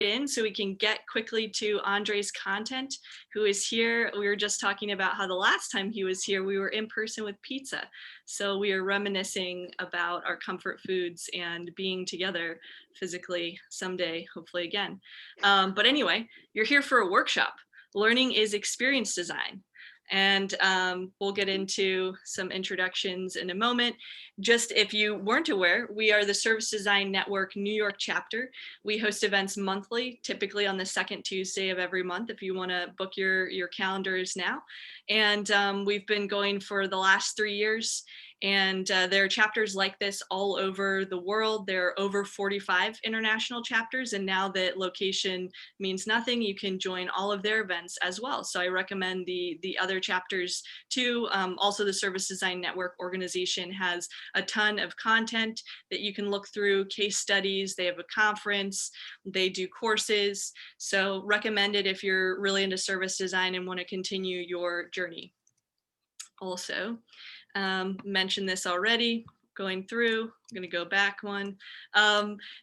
in so we can get quickly to Andre's content, who is here. We were just talking about how the last time he was here, we were in person with pizza. So we are reminiscing about our comfort foods and being together physically someday, hopefully again. But anyway, you're here for a workshop. Learning is experience design. And we'll get into some introductions in a moment. Just if you weren't aware, we are the Service Design Network New York chapter. We host events monthly, typically on the second Tuesday of every month, if you want to book your calendars now. And we've been going for the last 3 years. And there are chapters like this all over the world. There are over 45 international chapters. And now that location means nothing, you can join all of their events as well. So I recommend the other chapters too. Also, the Service Design Network organization has a ton of content that you can look through, case studies, they have a conference, they do courses. So recommend it if you're really into service design and want to continue your journey. Also, mentioned this already, going through, I'm going to go back one.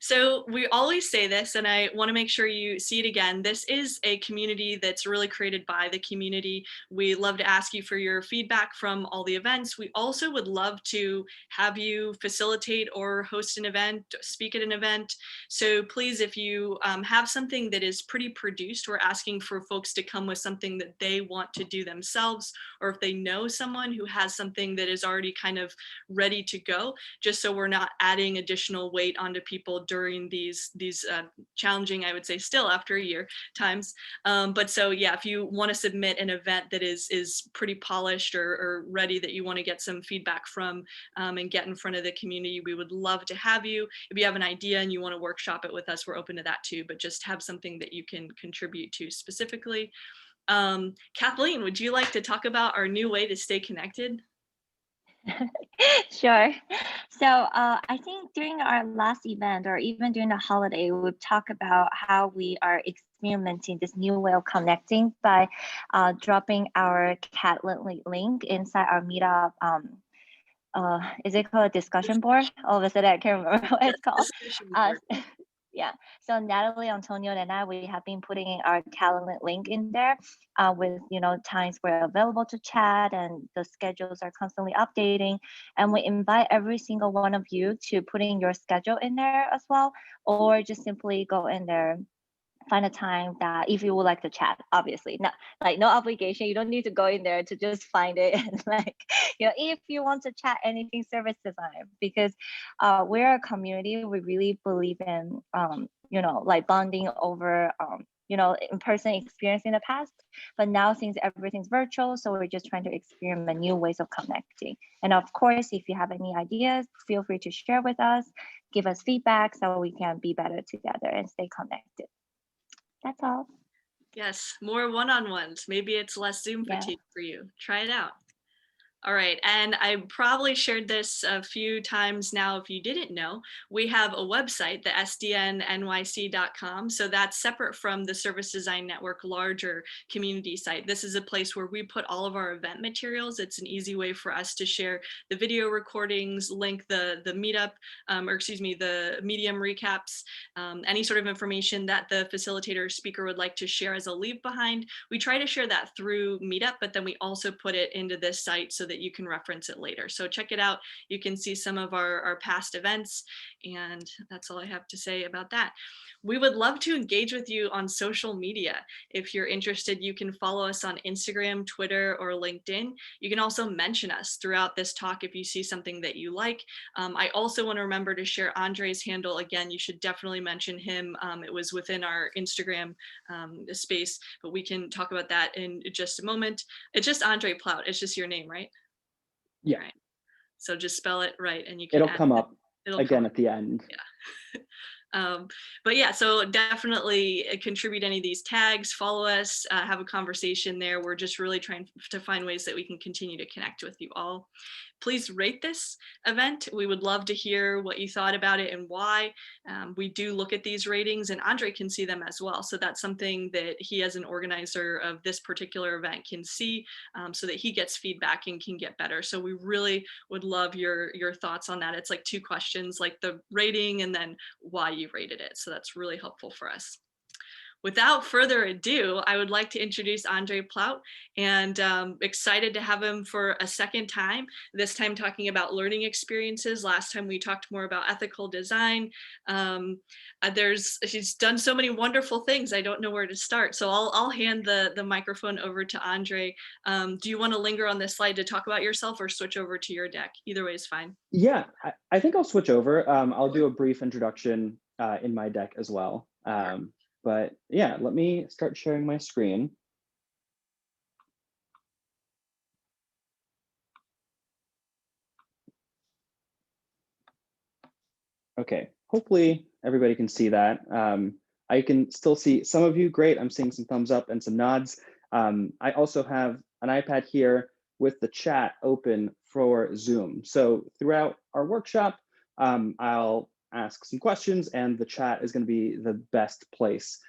So we always say this, and I want to make sure you see it again. This is a community that's really created by the community. We love to ask you for your feedback from all the events. We also would love to have you facilitate or host an event, speak at an event. So please, if you have something that is pretty produced, we're asking for folks to come with something that they want to do themselves, or if they know someone who has something that is already kind of ready to go, just so we're not adding additional weight onto people during these challenging, I would say still after a year times. But so yeah, if you want to submit an event that is pretty polished or ready, that you want to get some feedback from and get in front of the community, we would love to have you. If you have an idea and you want to workshop it with us, we're open to that too, but just have something that you can contribute to specifically. Kathleen, would you like to talk about our new way to stay connected? Sure. So I think during our last event, or even during the holiday, we've talked about how we are experimenting this new way of connecting by dropping our Catlin link inside our meetup. Is it called a discussion board? All of a sudden, I can't remember what it's called. Discussion Uh, board. yeah. So Natalie, Antonio, and I, we have been putting our calendar link in there with, times we're available to chat, and the schedules are constantly updating. And we invite every single one of you to put in your schedule in there as well, or just simply go in there, find a time that if you would like to chat, obviously not like no obligation, you don't need to go in there to just find it. And like, if you want to chat anything service design, because we're a community, we really believe in like bonding over in-person experience in the past, but now since everything's virtual, so we're just trying to experiment new ways of connecting. And of course, if you have any ideas, feel free to share with us, give us feedback so we can be better together and stay connected. That's all. Yes, more one-on-ones. Maybe it's less Zoom fatigue for you. Try it out. All right, and I probably shared this a few times now. If you didn't know, we have a website, the sdnnyc.com. So that's separate from the Service Design Network larger community site. This is a place where we put all of our event materials. It's an easy way for us to share the video recordings, link the meetup, the medium recaps, any sort of information that the facilitator or speaker would like to share as a leave behind. We try to share that through Meetup, but then we also put it into this site so that you can reference it later. So check it out. You can see some of our past events, and that's all I have to say about that. We would love to engage with you on social media. If you're interested, you can follow us on Instagram, Twitter, or LinkedIn. You can also mention us throughout this talk if you see something that you like. I also want to remember to share Andre's handle. Again, you should definitely mention him. It was within our Instagram space, but we can talk about that in just a moment. It's just Andre Plout. It's just your name, right? Yeah. Right. So just spell it right, and you can. It'll come up again at the end. Yeah. But yeah, so definitely contribute any of these tags, follow us, have a conversation there. We're just really trying to find ways that we can continue to connect with you all. Please rate this event. We would love to hear what you thought about it and why. We do look at these ratings, and Andre can see them as well. So that's something that he, as an organizer of this particular event, can see so that he gets feedback and can get better. So we really would love your thoughts on that. It's like 2 questions, like the rating and then why you rated it. So that's really helpful for us. without further ado, I would like to introduce Andre Plout, and excited to have him for a second time, this time talking about learning experiences. Last time we talked more about ethical design. He's done so many wonderful things, I don't know where to start. So I'll hand the microphone over to Andre. Do you want to linger on this slide to talk about yourself or switch over to your deck? Either way is fine. Yeah, I think I'll switch over. I'll do a brief introduction in my deck as well. But yeah, let me start sharing my screen. Okay, hopefully everybody can see that. I can still see some of you, great. I'm seeing some thumbs up and some nods. I also have an iPad here with the chat open for Zoom. So throughout our workshop, I'll ask some questions and the chat is gonna be the best place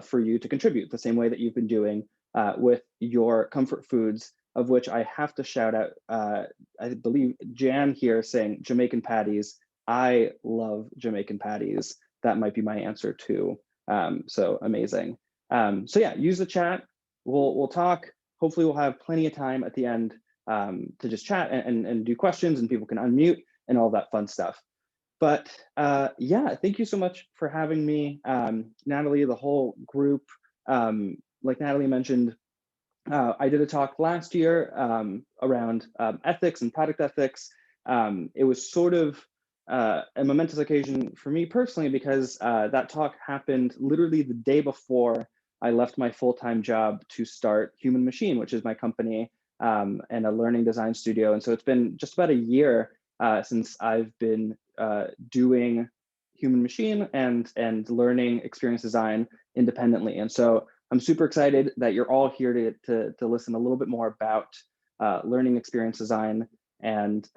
for you to contribute, the same way that you've been doing with your comfort foods, of which I have to shout out, I believe Jan here saying Jamaican patties. I love Jamaican patties. That might be my answer too. So amazing. So yeah, use the chat. We'll talk. Hopefully we'll have plenty of time at the end to just chat and do questions, and people can unmute and all that fun stuff. But yeah, thank you so much for having me, Natalie, the whole group. Like Natalie mentioned, I did a talk last year around ethics and product ethics. It was sort of a momentous occasion for me personally because that talk happened literally the day before I left my full-time job to start Human Machine, which is my company and a learning design studio. And so it's been just about a year since I've been doing Human Machine and learning experience design independently. And so I'm super excited that you're all here to listen a little bit more about learning experience design and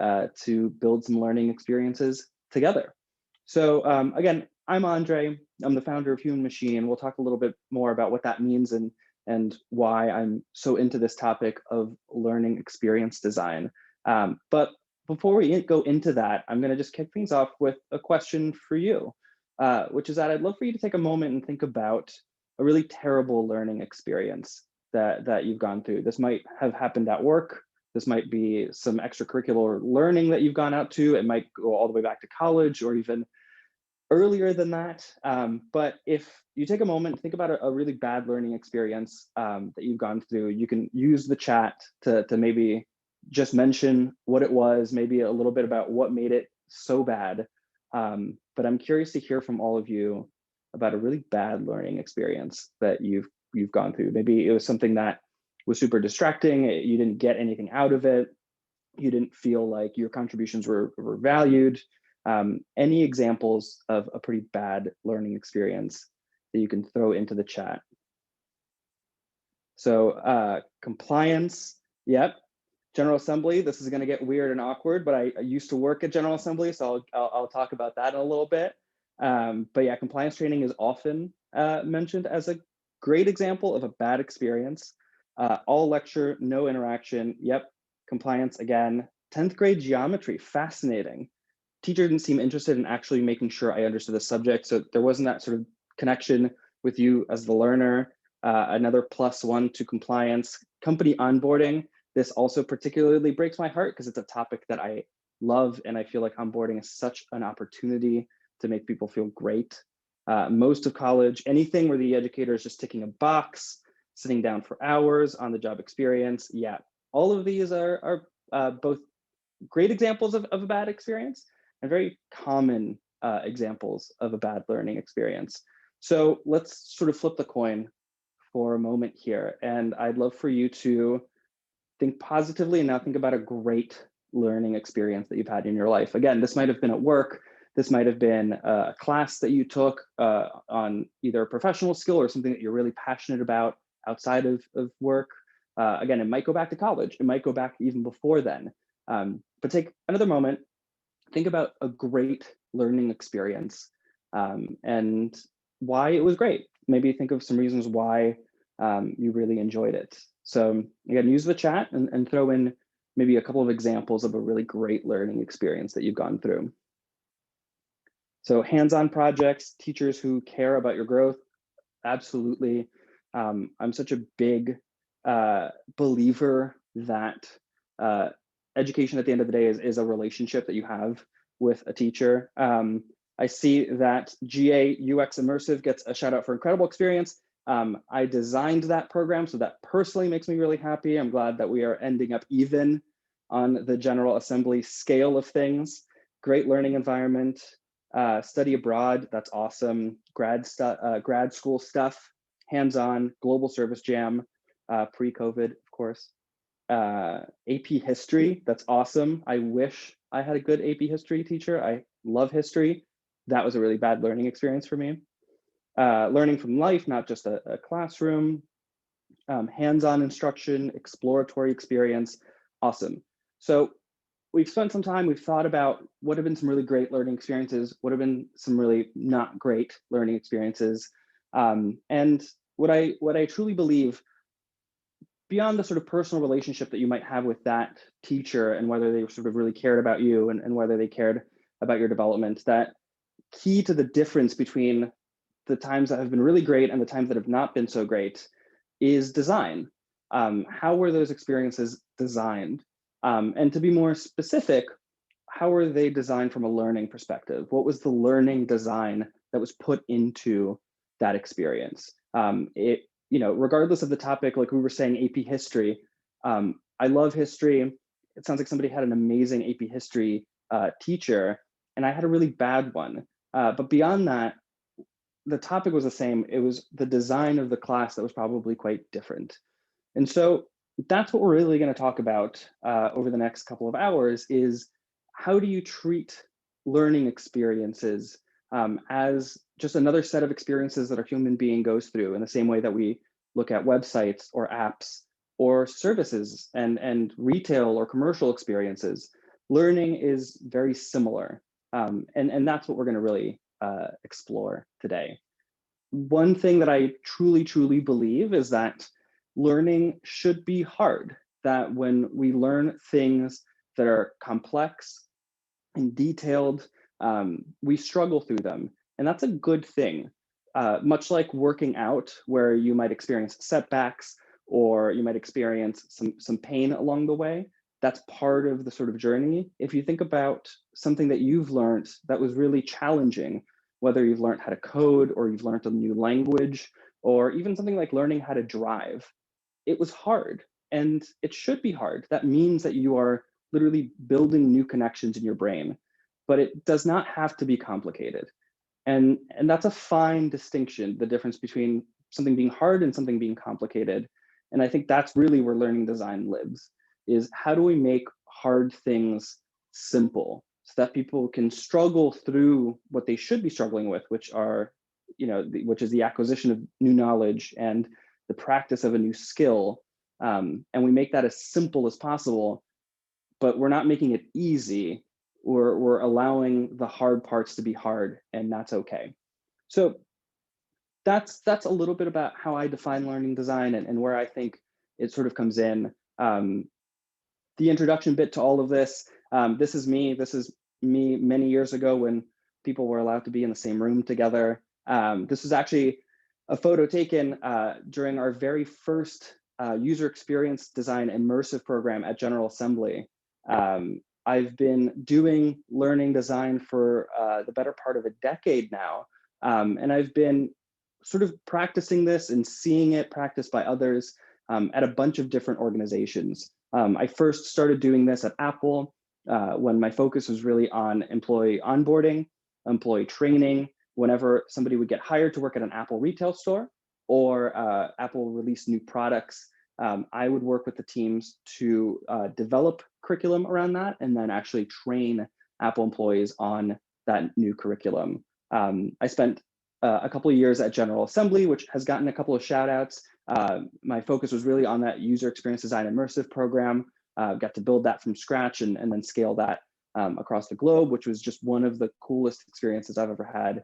to build some learning experiences together. So again, I'm Andre. I'm the founder of Human Machine. We'll talk a little bit more about what that means and why I'm so into this topic of learning experience design. But before we go into that, I'm going to just kick things off with a question for you, which is that I'd love for you to take a moment and think about a really terrible learning experience that you've gone through. This might have happened at work. This might be some extracurricular learning that you've gone out to. It might go all the way back to college or even earlier than that. But if you take a moment, think about a really bad learning experience that you've gone through, you can use the chat to maybe just mention what it was, maybe a little bit about what made it so bad. But I'm curious to hear from all of you about a really bad learning experience that you've gone through. Maybe it was something that was super distracting, you didn't get anything out of it, you didn't feel like your contributions were valued. Any examples of a pretty bad learning experience that you can throw into the chat? So compliance, yep. General Assembly, this is going to get weird and awkward, but I used to work at General Assembly, so I'll talk about that in a little bit. But yeah, compliance training is often mentioned as a great example of a bad experience. All lecture, no interaction, yep. Compliance again. 10th grade geometry, fascinating. Teacher didn't seem interested in actually making sure I understood the subject, so there wasn't that sort of connection with you as the learner. Another +1 to compliance. Company onboarding. This also particularly breaks my heart because it's a topic that I love, and I feel like onboarding is such an opportunity to make people feel great. Most of college, anything where the educator is just ticking a box, sitting down for hours on the job experience. Yeah, all of these are both great examples of a bad experience and very common examples of a bad learning experience. So let's sort of flip the coin for a moment here. And I'd love for you to think positively and now think about a great learning experience that you've had in your life. Again, this might have been at work. This might have been a class that you took on either a professional skill or something that you're really passionate about outside of work. Again, it might go back to college. It might go back even before then. But take another moment, think about a great learning experience and why it was great. Maybe think of some reasons why you really enjoyed it. So again, use the chat and throw in maybe a couple of examples of a really great learning experience that you've gone through. So hands-on projects, teachers who care about your growth. absolutely. I'm such a big believer that education at the end of the day is a relationship that you have with a teacher. I see that GA UX Immersive gets a shout out for incredible experience. I designed that program, so that personally makes me really happy. I'm glad that we are ending up even on the General Assembly scale of things. Great learning environment, study abroad, that's awesome. Grad school stuff, hands-on, global service jam, pre-COVID, of course. AP history, that's awesome. I wish I had a good AP history teacher. I love history. That was a really bad learning experience for me. Learning from life, not just a classroom. Hands-on instruction, exploratory experience, awesome. So we've spent some time, we've thought about what have been some really great learning experiences, what have been some really not great learning experiences. And what I truly believe, beyond the sort of personal relationship that you might have with that teacher and whether they sort of really cared about you and whether they cared about your development, that key to the difference between the times that have been really great and the times that have not been so great is design. How were those experiences designed? And to be more specific, how were they designed from a learning perspective? What was the learning design that was put into that experience? Regardless of the topic, like we were saying, AP history, I love history. It sounds like somebody had an amazing AP history teacher, and I had a really bad one. But beyond that, the topic was the same. It was the design of the class that was probably quite different. And so that's what we're really going to talk about over the next couple of hours is how do you treat learning experiences as just another set of experiences that a human being goes through in the same way that we look at websites or apps or services and retail or commercial experiences. Learning is very similar. And that's what we're going to really explore today. One thing that I truly, truly believe is that learning should be hard, that when we learn things that are complex and detailed, we struggle through them. And that's a good thing. Much like working out, where you might experience setbacks or you might experience some pain along the way, that's part of the sort of journey. If you think about something that you've learned that was really challenging, whether you've learned how to code or you've learned a new language, or even something like learning how to drive, it was hard and it should be hard. That means that you are literally building new connections in your brain, but it does not have to be complicated. And that's a fine distinction, the difference between something being hard and something being complicated. And I think that's really where learning design lives, is how do we make hard things simple so that people can struggle through what they should be struggling with, which are, which is the acquisition of new knowledge and the practice of a new skill. And we make that as simple as possible, but we're not making it easy. We're allowing the hard parts to be hard, and that's okay. So that's a little bit about how I define learning design and where I think it sort of comes in. The introduction bit to all of this, this is me many years ago when people were allowed to be in the same room together. This was actually a photo taken during our very first user experience design immersive program at General Assembly. I've been doing learning design for the better part of a decade now. And I've been sort of practicing this and seeing it practiced by others at a bunch of different organizations. I first started doing this at Apple when my focus was really on employee onboarding, employee training, whenever somebody would get hired to work at an Apple retail store or Apple release new products. I would work with the teams to develop curriculum around that and then actually train Apple employees on that new curriculum. I spent a couple of years at General Assembly, which has gotten a couple of shout outs. My focus was really on that user experience design immersive program. Got to build that from scratch and then scale that across the globe, which was just one of the coolest experiences I've ever had.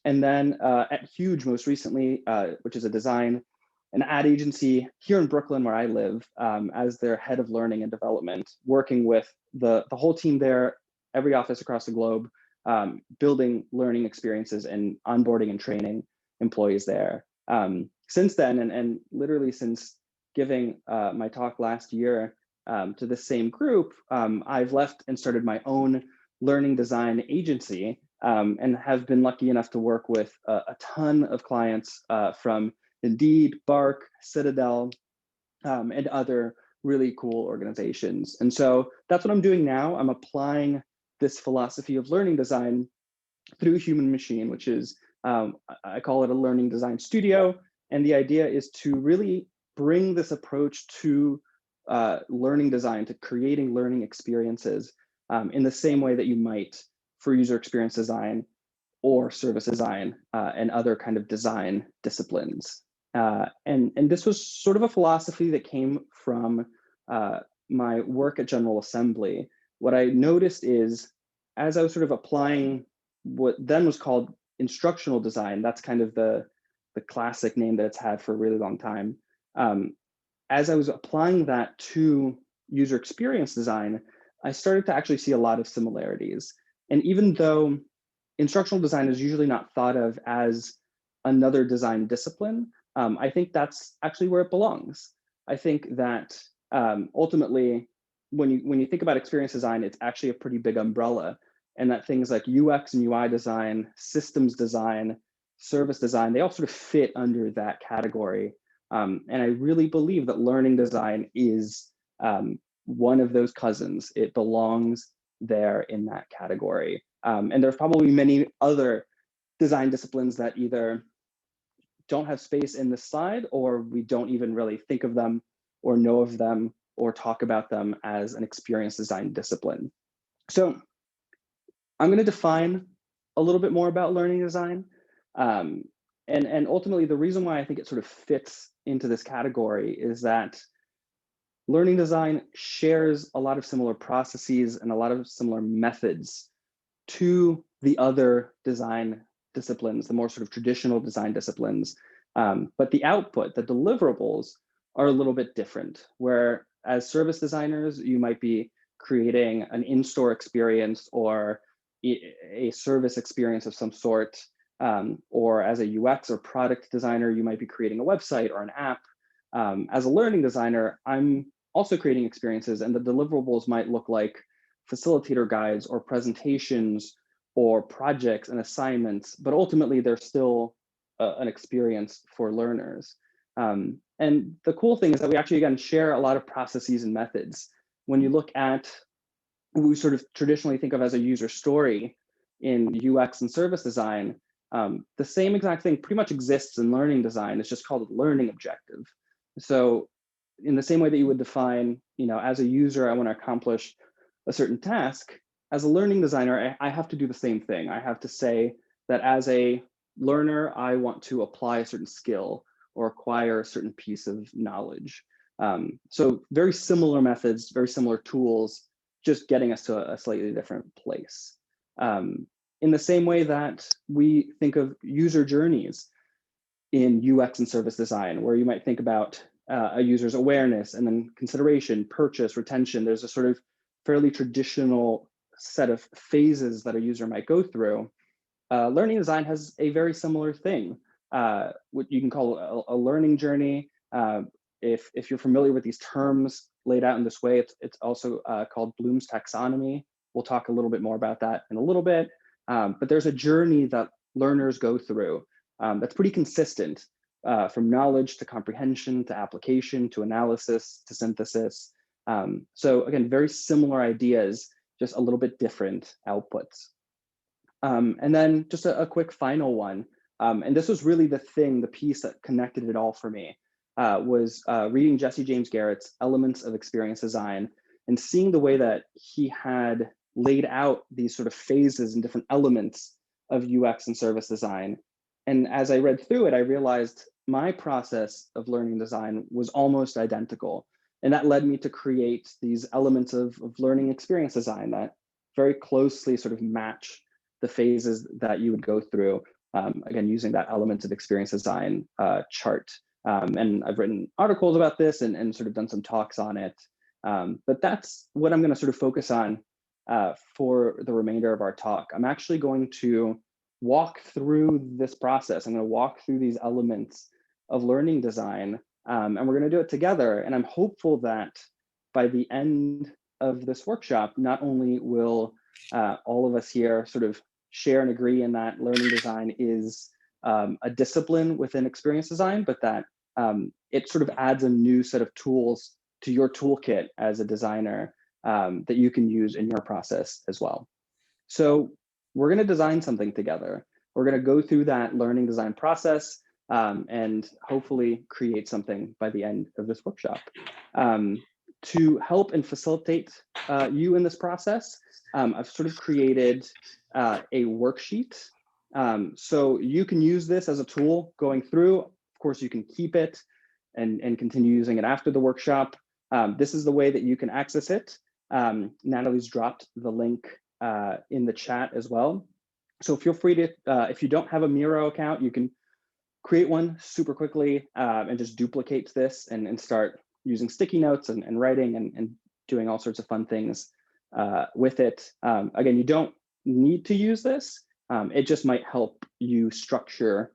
And then at Huge most recently, which is an ad agency here in Brooklyn where I live, as their head of learning and development, working with the whole team there, every office across the globe, building learning experiences and onboarding and training. employees there. Since then, and literally since giving my talk last year to the same group, I've left and started my own learning design agency, and have been lucky enough to work with a ton of clients from Indeed, Bark, Citadel, and other really cool organizations. And so that's what I'm doing now. I'm applying this philosophy of learning design through Human Machine, which is, I call it a learning design studio. And the idea is to really bring this approach to learning design, to creating learning experiences in the same way that you might for user experience design or service design and other kind of design disciplines. And this was sort of a philosophy that came from my work at General Assembly. What I noticed is, as I was sort of applying what then was called instructional design, that's kind of the classic name that it's had for a really long time. As I was applying that to user experience design, I started to actually see a lot of similarities. And even though instructional design is usually not thought of as another design discipline, I think that's actually where it belongs. I think that ultimately, when you think about experience design, it's actually a pretty big umbrella, and that things like UX and UI design, systems design, service design, they all sort of fit under that category. And I really believe that learning design is one of those cousins. It belongs there in that category. And there's probably many other design disciplines that either don't have space in this slide, or we don't even really think of them or know of them or talk about them as an experience design discipline. So I'm going to define a little bit more about learning design. And ultimately, the reason why I think it sort of fits into this category is that learning design shares a lot of similar processes and a lot of similar methods to the other design disciplines, the more sort of traditional design disciplines. But the output, the deliverables, are a little bit different. Where as service designers, you might be creating an in-store experience or a service experience of some sort. Or as a UX or product designer, you might be creating a website or an app. As a learning designer, I'm also creating experiences, and the deliverables might look like facilitator guides or presentations or projects and assignments, but ultimately they're still an experience for learners. And the cool thing is that we actually, again, share a lot of processes and methods. When you look at what we sort of traditionally think of as a user story in UX and service design, the same exact thing pretty much exists in learning design. It's just called a learning objective. So in the same way that you would define, as a user, I want to accomplish a certain task, as a learning designer, I have to do the same thing. I have to say that as a learner, I want to apply a certain skill or acquire a certain piece of knowledge. So very similar methods, very similar tools, just getting us to a slightly different place. In the same way that we think of user journeys in UX and service design, where you might think about a user's awareness and then consideration, purchase, retention. There's a sort of fairly traditional set of phases that a user might go through. Learning design has a very similar thing, what you can call a learning journey. If you're familiar with these terms laid out in this way, it's also called Bloom's taxonomy. We'll talk a little bit more about that in a little bit. But there's a journey that learners go through that's pretty consistent, from knowledge to comprehension to application to analysis to synthesis. So again, very similar ideas, just a little bit different outputs. And then just a quick final one, and this was really the piece that connected it all for me, was reading Jesse James Garrett's Elements of Experience Design and seeing the way that he had laid out these sort of phases and different elements of UX and service design. And as I read through it, I realized my process of learning design was almost identical. And that led me to create these elements of learning experience design that very closely sort of match the phases that you would go through, again, using that elements of experience design chart. And I've written articles about this and sort of done some talks on it. But that's what I'm going to sort of focus on for the remainder of our talk. I'm actually going to walk through this process. I'm going to walk through these elements of learning design, and we're going to do it together. And I'm hopeful that by the end of this workshop, not only will all of us here sort of share and agree in that learning design is a discipline within experience design, but that it sort of adds a new set of tools to your toolkit as a designer that you can use in your process as well. So we're going to design something together. We're going to go through that learning design process and hopefully create something by the end of this workshop. To help and facilitate you in this process, I've sort of created a worksheet. So you can use this as a tool going through. Of course, you can keep it and continue using it after the workshop. This is the way that you can access it. Natalie's dropped the link in the chat as well. So feel free to, if you don't have a Miro account, you can create one super quickly and just duplicate this and start using sticky notes and writing and doing all sorts of fun things with it. Again, you don't need to use this. It just might help you structure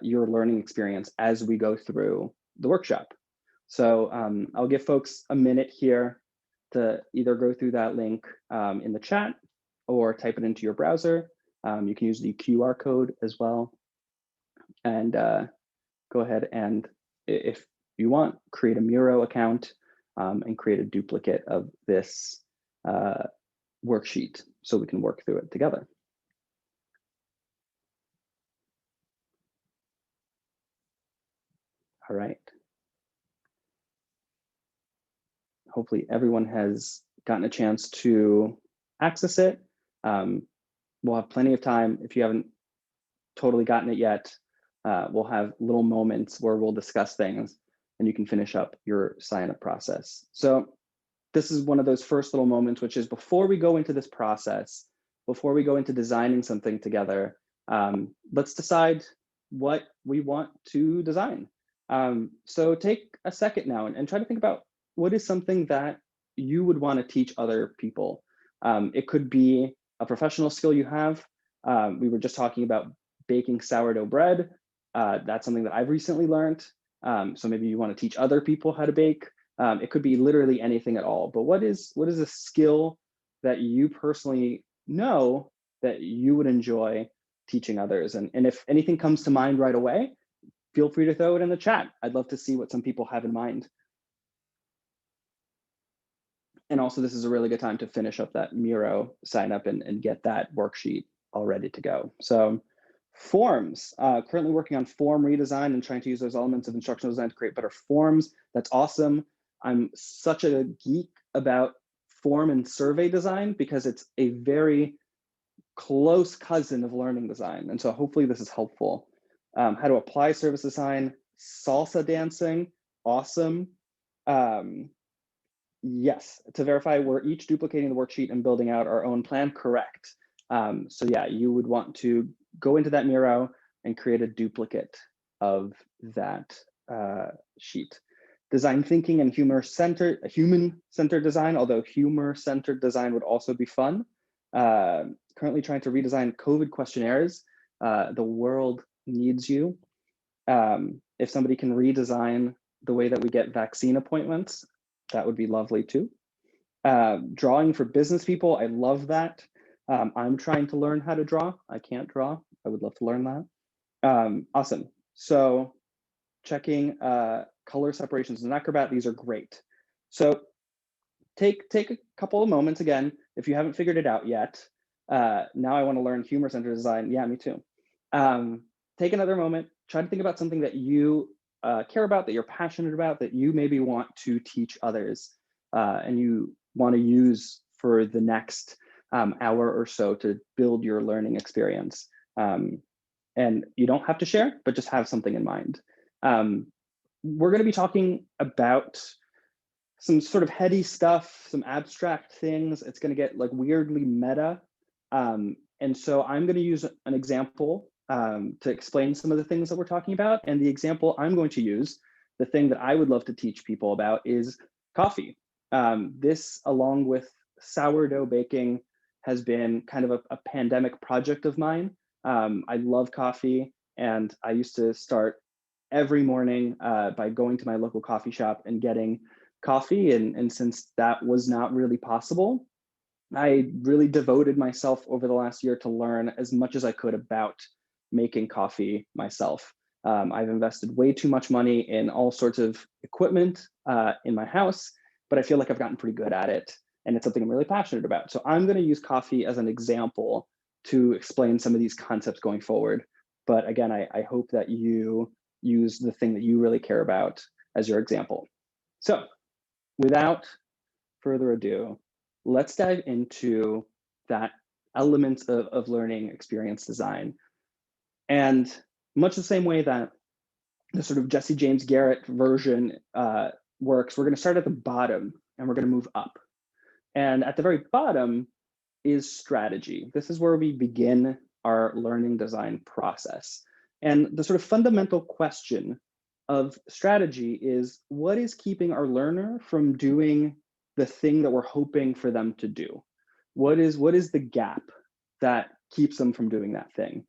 your learning experience as we go through the workshop. So I'll give folks a minute here to either go through that link in the chat or type it into your browser. You can use the QR code as well. And go ahead and, if you want, create a Miro account and create a duplicate of this worksheet so we can work through it together. All right. Hopefully everyone has gotten a chance to access it. We'll have plenty of time. If you haven't totally gotten it yet, we'll have little moments where we'll discuss things and you can finish up your sign-up process. So this is one of those first little moments, which is before we go into this process, before we go into designing something together, let's decide what we want to design. So take a second now and try to think about what is something that you would want to teach other people. It could be a professional skill you have. We were just talking about baking sourdough bread. That's something that I've recently learned. So maybe you want to teach other people how to bake. It could be literally anything at all. But what is a skill that you personally know that you would enjoy teaching others? And if anything comes to mind right away, feel free to throw it in the chat. I'd love to see what some people have in mind. And also, this is a really good time to finish up that Miro sign up and get that worksheet all ready to go. So forms, currently working on form redesign and trying to use those elements of instructional design to create better forms. That's awesome. I'm such a geek about form and survey design because it's a very close cousin of learning design. And so hopefully this is helpful. How to apply service design, salsa dancing, awesome. Yes, to verify, we're each duplicating the worksheet and building out our own plan, correct. So yeah, you would want to go into that Miro and create a duplicate of that sheet. Design thinking and human-centered design, although humor-centered design would also be fun. Currently trying to redesign COVID questionnaires. The world needs you. If somebody can redesign the way that we get vaccine appointments, that would be lovely too. Drawing for business people, I love that. I'm trying to learn how to draw. I can't draw. I would love to learn that. Awesome. So checking color separations in Acrobat, these are great. So take a couple of moments again, if you haven't figured it out yet. Now I want to learn humor-centered design. Yeah, me too. Take another moment, try to think about something that you care about, that you're passionate about, that you maybe want to teach others and you want to use for the next hour or so to build your learning experience. And you don't have to share, but just have something in mind. We're going to be talking about some sort of heady stuff, some abstract things. It's going to get like weirdly meta. And so I'm going to use an example to explain some of the things that we're talking about. And the example I'm going to use, the thing that I would love to teach people about, is coffee. This, along with sourdough baking, has been kind of a pandemic project of mine. I love coffee, and I used to start every morning by going to my local coffee shop and getting coffee. And since that was not really possible, I really devoted myself over the last year to learn as much as I could about making coffee myself. I've invested way too much money in all sorts of equipment in my house, but I feel like I've gotten pretty good at it. And it's something I'm really passionate about. So I'm going to use coffee as an example to explain some of these concepts going forward. But again, I hope that you use the thing that you really care about as your example. So without further ado, let's dive into that element of learning experience design. And much the same way that the sort of Jesse James Garrett version works, we're going to start at the bottom and we're going to move up. And at the very bottom is strategy. This is where we begin our learning design process. And the sort of fundamental question of strategy is, what is keeping our learner from doing the thing that we're hoping for them to do? What is the gap that keeps them from doing that thing?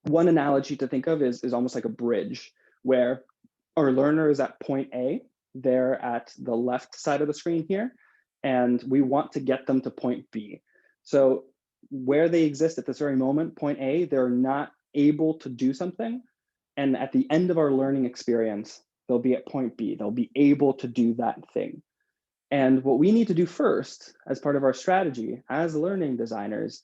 One analogy to think of is almost like a bridge, where our learner is at point A, they're at the left side of the screen here, and we want to get them to point B. So where they exist at this very moment, point A, they're not able to do something. And at the end of our learning experience, they'll be at point B. They'll be able to do that thing. And what we need to do first, as part of our strategy as learning designers,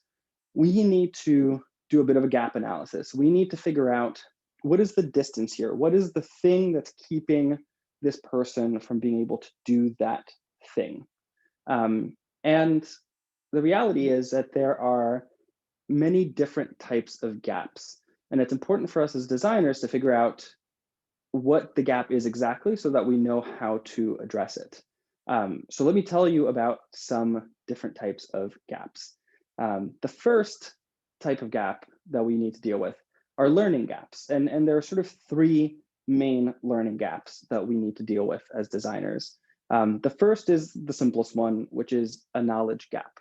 we need to do a bit of a gap analysis. We need to figure out, what is the distance here? What is the thing that's keeping this person from being able to do that thing? And the reality is that there are many different types of gaps. And it's important for us as designers to figure out what the gap is exactly so that we know how to address it. So let me tell you about some different types of gaps. The first type of gap that we need to deal with are learning gaps. And there are sort of three main learning gaps that we need to deal with as designers. The first is the simplest one, which is a knowledge gap.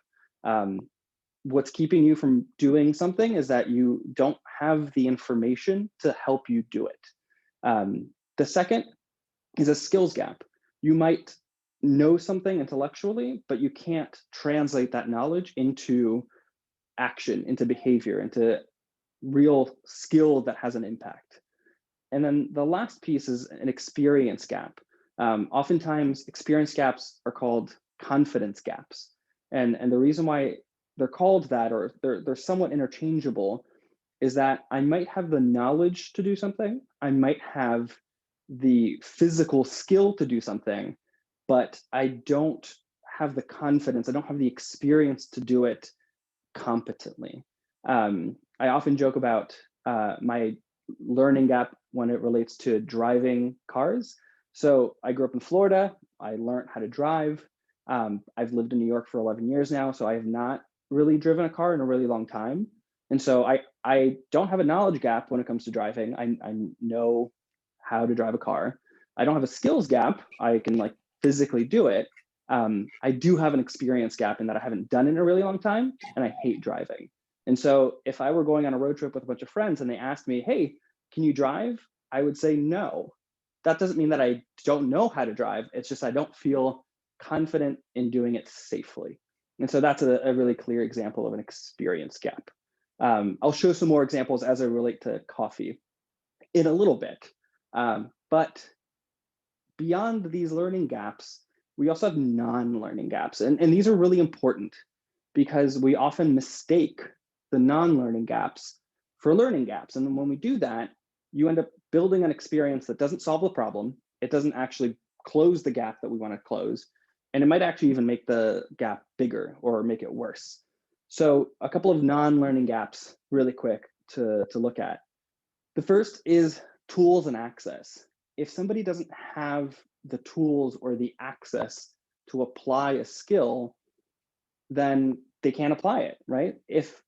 What's keeping you from doing something is that you don't have the information to help you do it. The second is a skills gap. You might know something intellectually, but you can't translate that knowledge into action, into behavior, into real skill that has an impact. And then the last piece is an experience gap. Oftentimes, experience gaps are called confidence gaps. And the reason why they're called that, or they're somewhat interchangeable, is that I might have the knowledge to do something, I might have the physical skill to do something, but I don't have the confidence, I don't have the experience to do it competently. I often joke about my learning gap when it relates to driving cars. So I grew up in Florida, I learned how to drive. I've lived in New York for 11 years now, so I have not really driven a car in a really long time. And so I don't have a knowledge gap when it comes to driving. I know how to drive a car. I don't have a skills gap. I can like physically do it. I do have an experience gap in that I haven't done it in a really long time, and I hate driving. And so if I were going on a road trip with a bunch of friends and they asked me, hey, can you drive? I would say no. That doesn't mean that I don't know how to drive. It's just I don't feel confident in doing it safely. And so that's a really clear example of an experience gap. I'll show some more examples as I relate to coffee in a little bit. But beyond these learning gaps, we also have non-learning gaps. And these are really important because we often mistake the non-learning gaps for learning gaps. And then when we do that, you end up building an experience that doesn't solve the problem. It doesn't actually close the gap that we want to close. And it might actually even make the gap bigger or make it worse. So a couple of non-learning gaps really quick to look at. The first is tools and access. If somebody doesn't have the tools or the access to apply a skill, then they can't apply it, right? If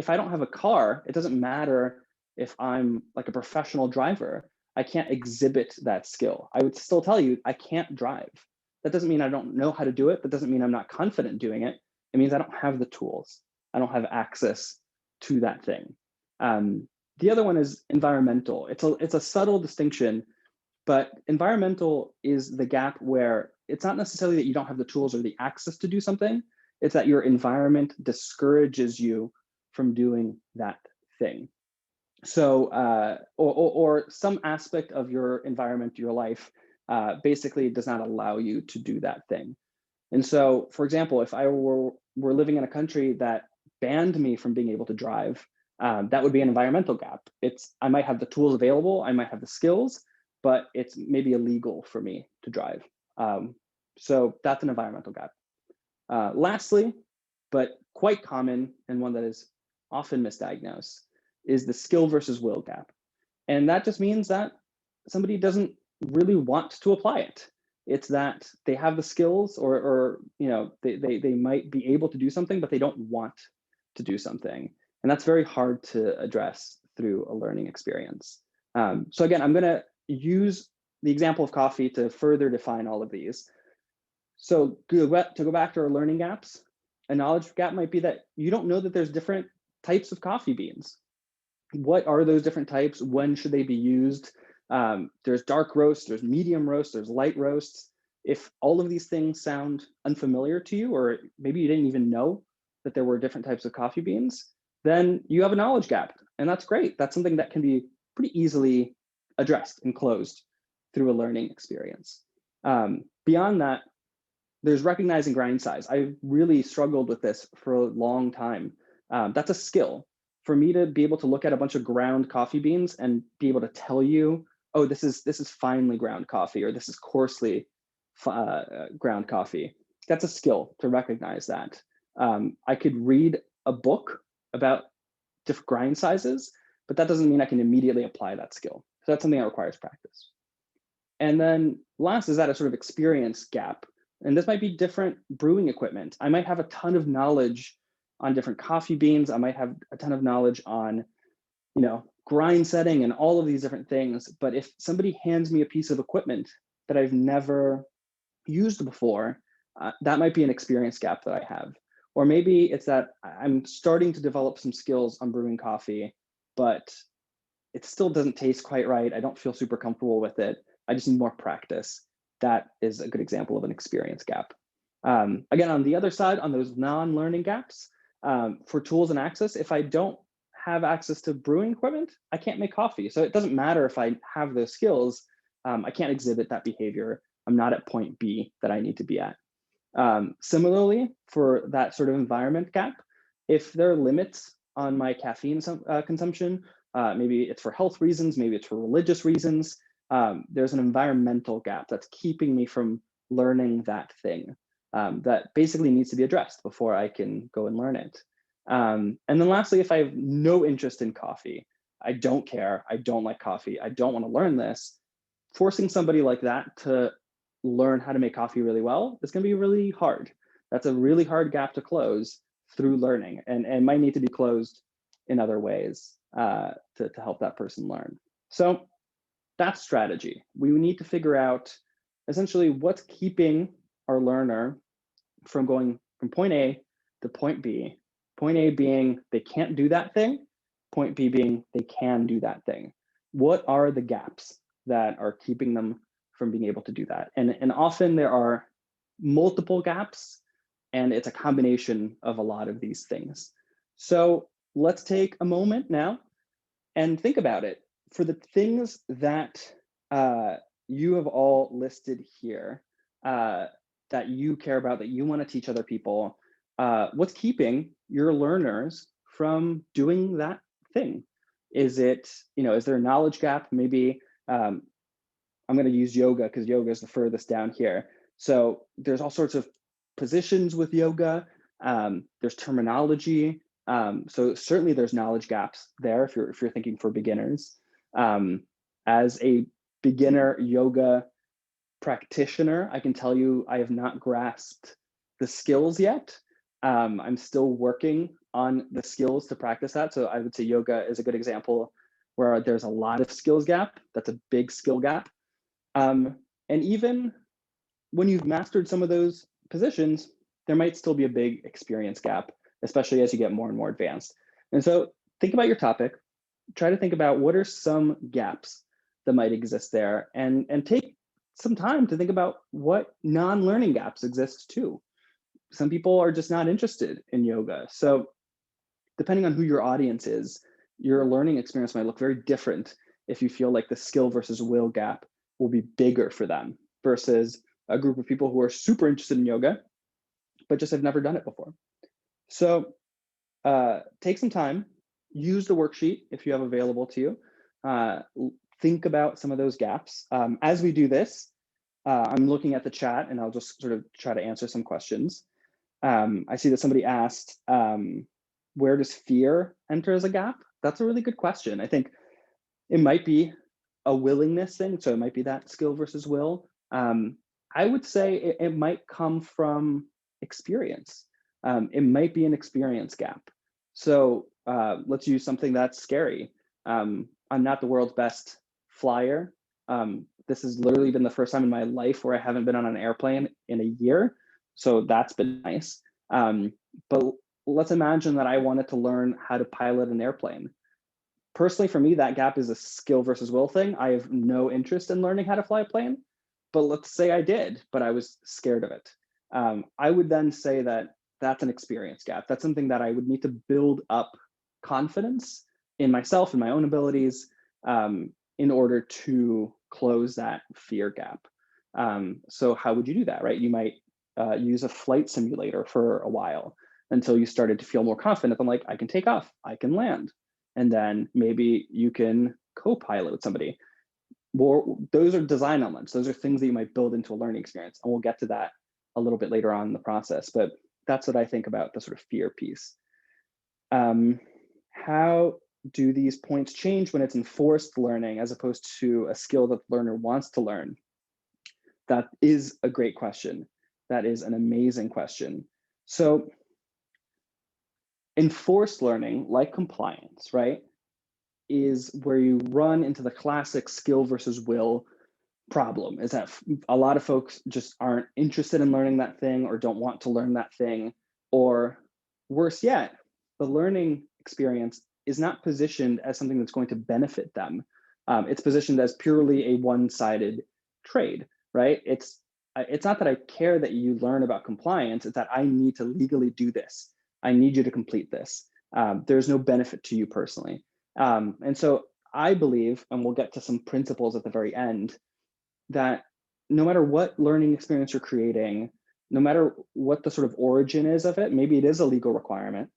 I don't have a car, it doesn't matter if I'm like a professional driver, I can't exhibit that skill. I would still tell you I can't drive. That doesn't mean I don't know how to do it. That doesn't mean I'm not confident doing it. It means I don't have the tools. I don't have access to that thing. The other one is environmental. It's a subtle distinction, but environmental is the gap where it's not necessarily that you don't have the tools or the access to do something. It's that your environment discourages you from doing that thing. So, or some aspect of your environment, your life, basically does not allow you to do that thing. And so, for example, if I were living in a country that banned me from being able to drive, that would be an environmental gap. I might have the tools available, I might have the skills, but it's maybe illegal for me to drive. So that's an environmental gap. Lastly, but quite common and one that is often misdiagnosed, is the skill versus will gap. And that just means that somebody doesn't really want to apply it. It's that they have the skills or they might be able to do something, but they don't want to do something. And that's very hard to address through a learning experience. So again, I'm going to use the example of coffee to further define all of these. So to go back to our learning gaps, a knowledge gap might be that you don't know that there's different types of coffee beans. What are those different types? When should they be used? There's dark roast, there's medium roast, there's light roasts. If all of these things sound unfamiliar to you, or maybe you didn't even know that there were different types of coffee beans, then you have a knowledge gap. And that's great. That's something that can be pretty easily addressed and closed through a learning experience. Beyond that, there's recognizing grind size. I really struggled with this for a long time. That's a skill. For me to be able to look at a bunch of ground coffee beans and be able to tell you, oh, this is finely ground coffee, or this is coarsely ground coffee. That's a skill to recognize that. I could read a book about different grind sizes, but that doesn't mean I can immediately apply that skill. So that's something that requires practice. And then last is that a sort of experience gap. And this might be different brewing equipment. I might have a ton of knowledge on different coffee beans. I might have a ton of knowledge on, grind setting and all of these different things. But if somebody hands me a piece of equipment that I've never used before, that might be an experience gap that I have. Or maybe it's that I'm starting to develop some skills on brewing coffee, but it still doesn't taste quite right. I don't feel super comfortable with it. I just need more practice. That is a good example of an experience gap. Again, on the other side, on those non-learning gaps, for tools and access, if I don't have access to brewing equipment, I can't make coffee. So it doesn't matter if I have those skills, I can't exhibit that behavior. I'm not at point B that I need to be at. Similarly, for that sort of environment gap, if there are limits on my caffeine consumption, maybe it's for health reasons, maybe it's for religious reasons, there's an environmental gap that's keeping me from learning that thing that basically needs to be addressed before I can go and learn it. And then lastly, if I have no interest in coffee, I don't care, I don't like coffee, I don't want to learn this, forcing somebody like that to learn how to make coffee really well is going to be really hard. That's a really hard gap to close through learning, and might need to be closed in other ways to help that person learn. So that's strategy. We need to figure out essentially what's keeping our learner from going from point A to point B. Point A being they can't do that thing, point B being they can do that thing. What are the gaps that are keeping them from being able to do that? And often there are multiple gaps, and it's a combination of a lot of these things. So let's take a moment now and think about it. For the things that you have all listed here, that you care about, that you want to teach other people, what's keeping your learners from doing that thing? Is it, is there a knowledge gap? Maybe I'm going to use yoga because yoga is the furthest down here. So there's all sorts of positions with yoga. There's terminology. So certainly there's knowledge gaps there if you're thinking for beginners. As a beginner yoga practitioner, I can tell you I have not grasped the skills yet. I'm still working on the skills to practice that. So I would say yoga is a good example where there's a lot of skills gap. That's a big skill gap. And even when you've mastered some of those positions, there might still be a big experience gap, especially as you get more and more advanced. And so think about your topic, try to think about what are some gaps that might exist there, and take some time to think about what non-learning gaps exist too. Some people are just not interested in yoga. So depending on who your audience is, your learning experience might look very different if you feel like the skill versus will gap will be bigger for them versus a group of people who are super interested in yoga, but just have never done it before. So take some time, use the worksheet if you have available to you. Think about some of those gaps. As we do this, I'm looking at the chat and I'll just sort of try to answer some questions. I see that somebody asked, where does fear enter as a gap? That's a really good question. I think it might be a willingness thing. So it might be that skill versus will. I would say it might come from experience. It might be an experience gap. So let's use something that's scary. I'm not the world's best flyer. This has literally been the first time in my life where I haven't been on an airplane in a year. So that's been nice. But let's imagine that I wanted to learn how to pilot an airplane. Personally, for me, that gap is a skill versus will thing. I have no interest in learning how to fly a plane, but let's say I did, but I was scared of it. I would then say that that's an experience gap. That's something that I would need to build up confidence in myself and my own abilities in order to close that fear gap. So how would you do that, right? You might use a flight simulator for a while until you started to feel more confident. I'm like, I can take off, I can land. And then maybe you can co-pilot with somebody. Well, those are design elements. Those are things that you might build into a learning experience. And we'll get to that a little bit later on in the process. But that's what I think about the sort of fear piece. How do these points change when it's enforced learning as opposed to a skill that the learner wants to learn? That is a great question. That is an amazing question. So enforced learning, like compliance, right, is where you run into the classic skill versus will problem, is that a lot of folks just aren't interested in learning that thing or don't want to learn that thing. Or worse yet, the learning experience is not positioned as something that's going to benefit them. It's positioned as purely a one-sided trade, right? It's not that I care that you learn about compliance, it's that I need to legally do this. I need you to complete this. There's no benefit to you personally. And so I believe, and we'll get to some principles at the very end, that no matter what learning experience you're creating, no matter what the sort of origin is of it, maybe it is a legal requirement,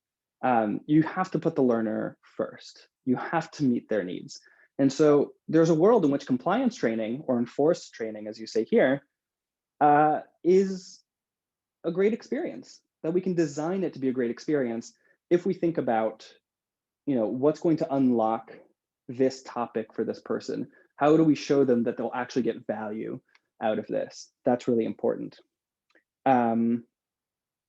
you have to put the learner first. You have to meet their needs. And so there's a world in which compliance training, or enforced training, as you say here, is a great experience, that we can design it to be a great experience if we think about, what's going to unlock this topic for this person. How do we show them that they'll actually get value out of this? That's really important.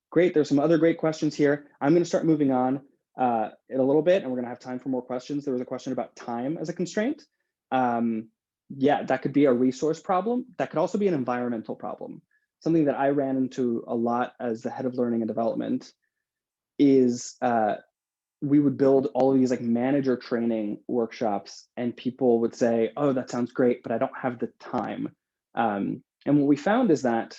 Great, there's some other great questions here. I'm gonna start moving on in a little bit, and we're gonna have time for more questions. There was a question about time as a constraint. Yeah, that could be a resource problem. That could also be an environmental problem. Something that I ran into a lot as the head of learning and development is we would build all of these like manager training workshops, and people would say, oh, that sounds great, but I don't have the time. And what we found is that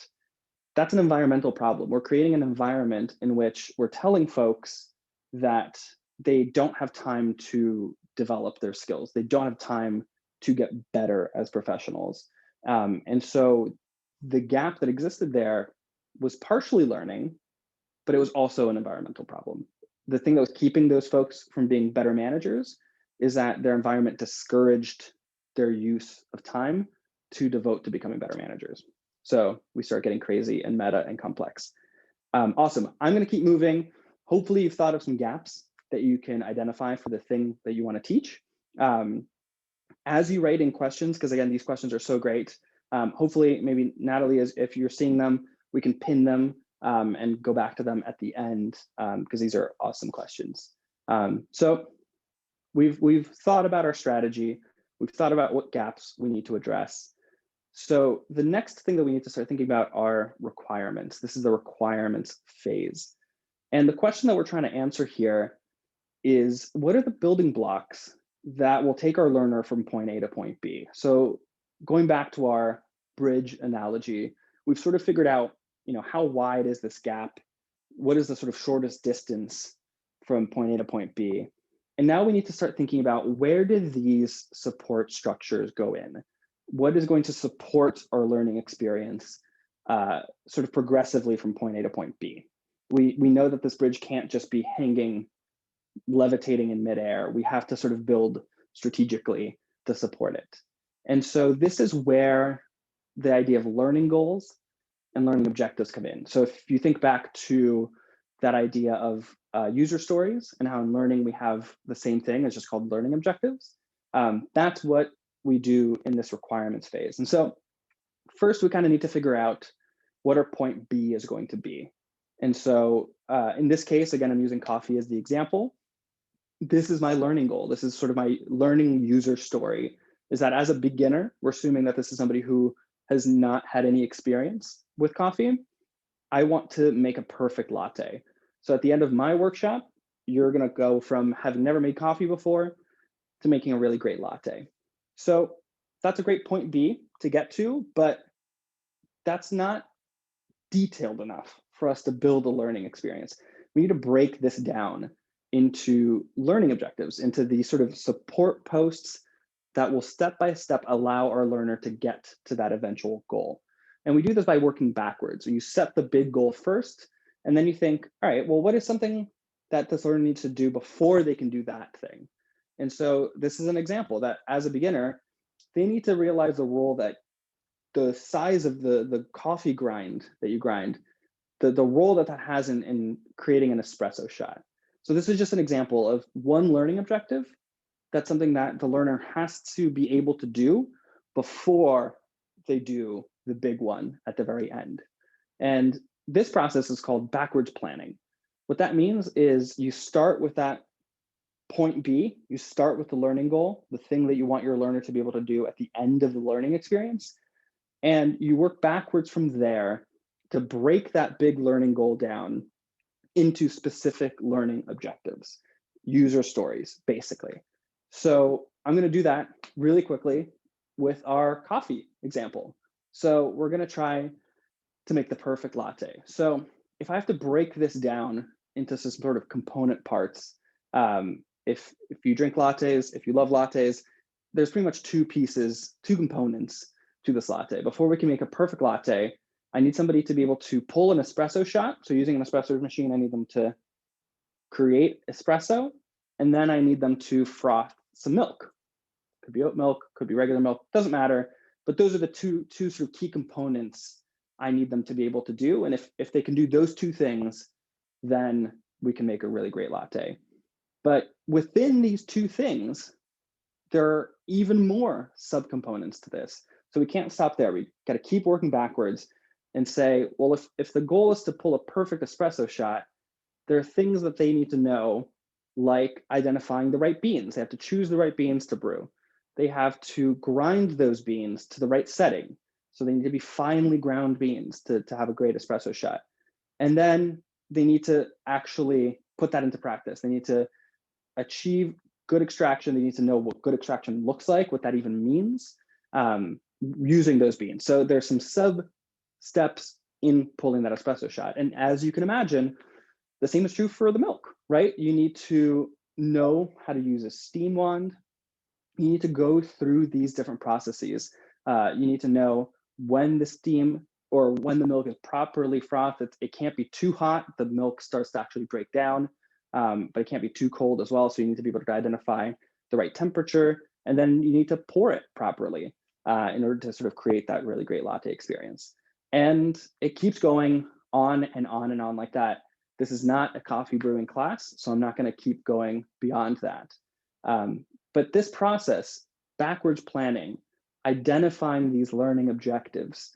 that's an environmental problem. We're creating an environment in which we're telling folks that they don't have time to develop their skills. They don't have time to get better as professionals. And so the gap that existed there was partially learning, but it was also an environmental problem. The thing that was keeping those folks from being better managers is that their environment discouraged their use of time to devote to becoming better managers. So we start getting crazy and meta and complex. Awesome. I'm going to keep moving. Hopefully you've thought of some gaps that you can identify for the thing that you want to teach. As you write in questions, because again, these questions are so great, hopefully maybe Natalie, if you're seeing them, we can pin them and go back to them at the end, because these are awesome questions. So we've thought about our strategy. We've thought about what gaps we need to address. So the next thing that we need to start thinking about are requirements. This is the requirements phase. And the question that we're trying to answer here is what are the building blocks that will take our learner from point A to point B? So going back to our bridge analogy, we've sort of figured out, how wide is this gap? What is the sort of shortest distance from point A to point B? And now we need to start thinking about, where do these support structures go in? What is going to support our learning experience sort of progressively from point A to point B? We know that this bridge can't just be hanging, levitating in midair. We have to sort of build strategically to support it. And so this is where the idea of learning goals and learning objectives come in. So if you think back to that idea of user stories, and how in learning we have the same thing, it's just called learning objectives. That's what we do in this requirements phase. And so first, we kind of need to figure out what our point B is going to be. And so in this case, again, I'm using coffee as the example. This is my learning goal. This is sort of my learning user story, is that as a beginner, we're assuming that this is somebody who has not had any experience with coffee. I want to make a perfect latte. So at the end of my workshop, you're going to go from having never made coffee before to making a really great latte. So that's a great point B to get to, but that's not detailed enough for us to build a learning experience. We need to break this down into learning objectives, into these sort of support posts that will step by step allow our learner to get to that eventual goal. And we do this by working backwards. So you set the big goal first, and then you think, all right, well, what is something that this learner needs to do before they can do that thing? And so this is an example that as a beginner, they need to realize the role that the size of the coffee grind that you grind, the role that has in creating an espresso shot. So this is just an example of one learning objective. That's something that the learner has to be able to do before they do the big one at the very end. And this process is called backwards planning. What that means is you start with that point B, you start with the learning goal, the thing that you want your learner to be able to do at the end of the learning experience. And you work backwards from there to break that big learning goal down into specific learning objectives, user stories, basically. So I'm going to do that really quickly with our coffee example. So we're going to try to make the perfect latte. So if I have to break this down into some sort of component parts, if you drink lattes, if you love lattes, there's pretty much two components to this latte. Before we can make a perfect latte, I need somebody to be able to pull an espresso shot. So using an espresso machine, I need them to create espresso, and then I need them to froth some milk. Could be oat milk, could be regular milk, doesn't matter. But those are the two sort of key components I need them to be able to do. And if they can do those two things, then we can make a really great latte. But within these two things, there are even more subcomponents to this. So we can't stop there. We got to keep working backwards and say, well, if the goal is to pull a perfect espresso shot, there are things that they need to know, like identifying the right beans. They have to choose the right beans to brew. They have to grind those beans to the right setting. So they need to be finely ground beans to have a great espresso shot. And then they need to actually put that into practice. They need to achieve good extraction. They need to know what good extraction looks like, what that even means, using those beans. So there's some sub steps in pulling that espresso shot. And as you can imagine, the same is true for the milk, right? You need to know how to use a steam wand. You need to go through these different processes. You need to know when the steam or when the milk is properly frothed. It can't be too hot. The milk starts to actually break down, but it can't be too cold as well. So you need to be able to identify the right temperature, and then you need to pour it properly in order to sort of create that really great latte experience. And it keeps going on and on and on like that. This is not a coffee brewing class, so I'm not going to keep going beyond that. But this process, backwards planning, identifying these learning objectives,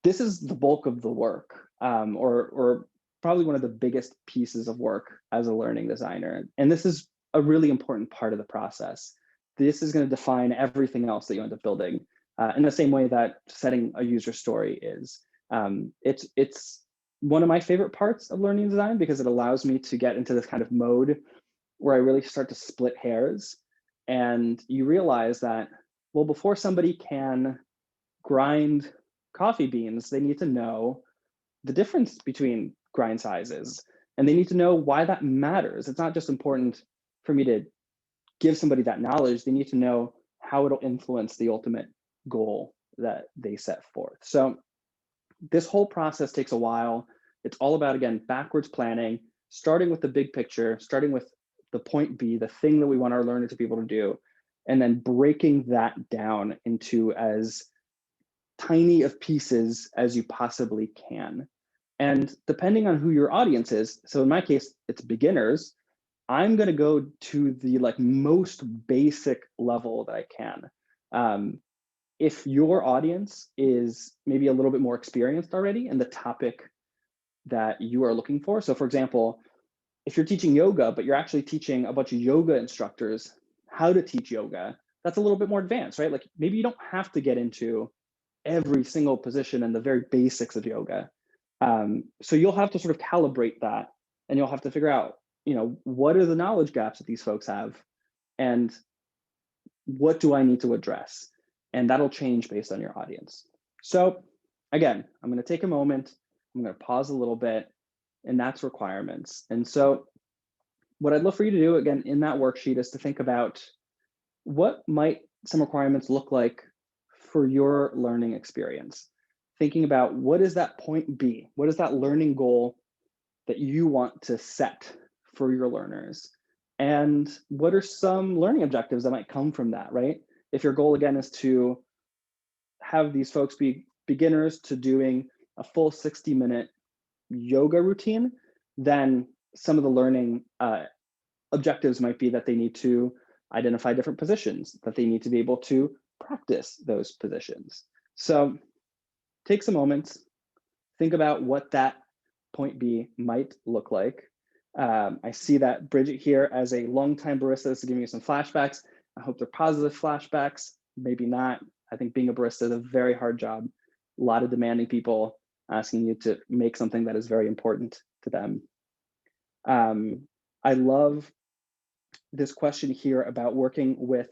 this is the bulk of the work, or probably one of the biggest pieces of work as a learning designer. And this is a really important part of the process. This is going to define everything else that you end up building, in the same way that setting a user story is. It's one of my favorite parts of learning design because it allows me to get into this kind of mode where I really start to split hairs. And you realize that, well, before somebody can grind coffee beans, they need to know the difference between grind sizes, and they need to know why that matters. It's not just important for me to give somebody that knowledge, they need to know how it'll influence the ultimate goal that they set forth. So this whole process takes a while. It's all about, again, backwards planning, starting with the big picture, starting with the point B, the thing that we want our learner to be able to do, and then breaking that down into as tiny of pieces as you possibly can. And depending on who your audience is, so in my case, it's beginners, I'm going to go to the like most basic level that I can. If your audience is maybe a little bit more experienced already in the topic that you are looking for, so for example, if you're teaching yoga, but you're actually teaching a bunch of yoga instructors how to teach yoga, that's a little bit more advanced, right? Like maybe you don't have to get into every single position and the very basics of yoga. So you'll have to sort of calibrate that, and you'll have to figure out, what are the knowledge gaps that these folks have, and what do I need to address? And that'll change based on your audience. So again, I'm going to take a moment, I'm going to pause a little bit, and that's requirements. And so what I'd love for you to do, again, in that worksheet is to think about what might some requirements look like for your learning experience. Thinking about what is that point B? What is that learning goal that you want to set for your learners? And what are some learning objectives that might come from that, right? If your goal, again, is to have these folks be beginners to doing a full 60-minute yoga routine, then some of the learning objectives might be that they need to identify different positions, that they need to be able to practice those positions. So take some moments, think about what that point B might look like. I see that Bridget here as a longtime barista, this is giving you some flashbacks. I hope they're positive flashbacks, maybe not. I think being a barista is a very hard job. A lot of demanding people asking you to make something that is very important to them. I love this question here about working with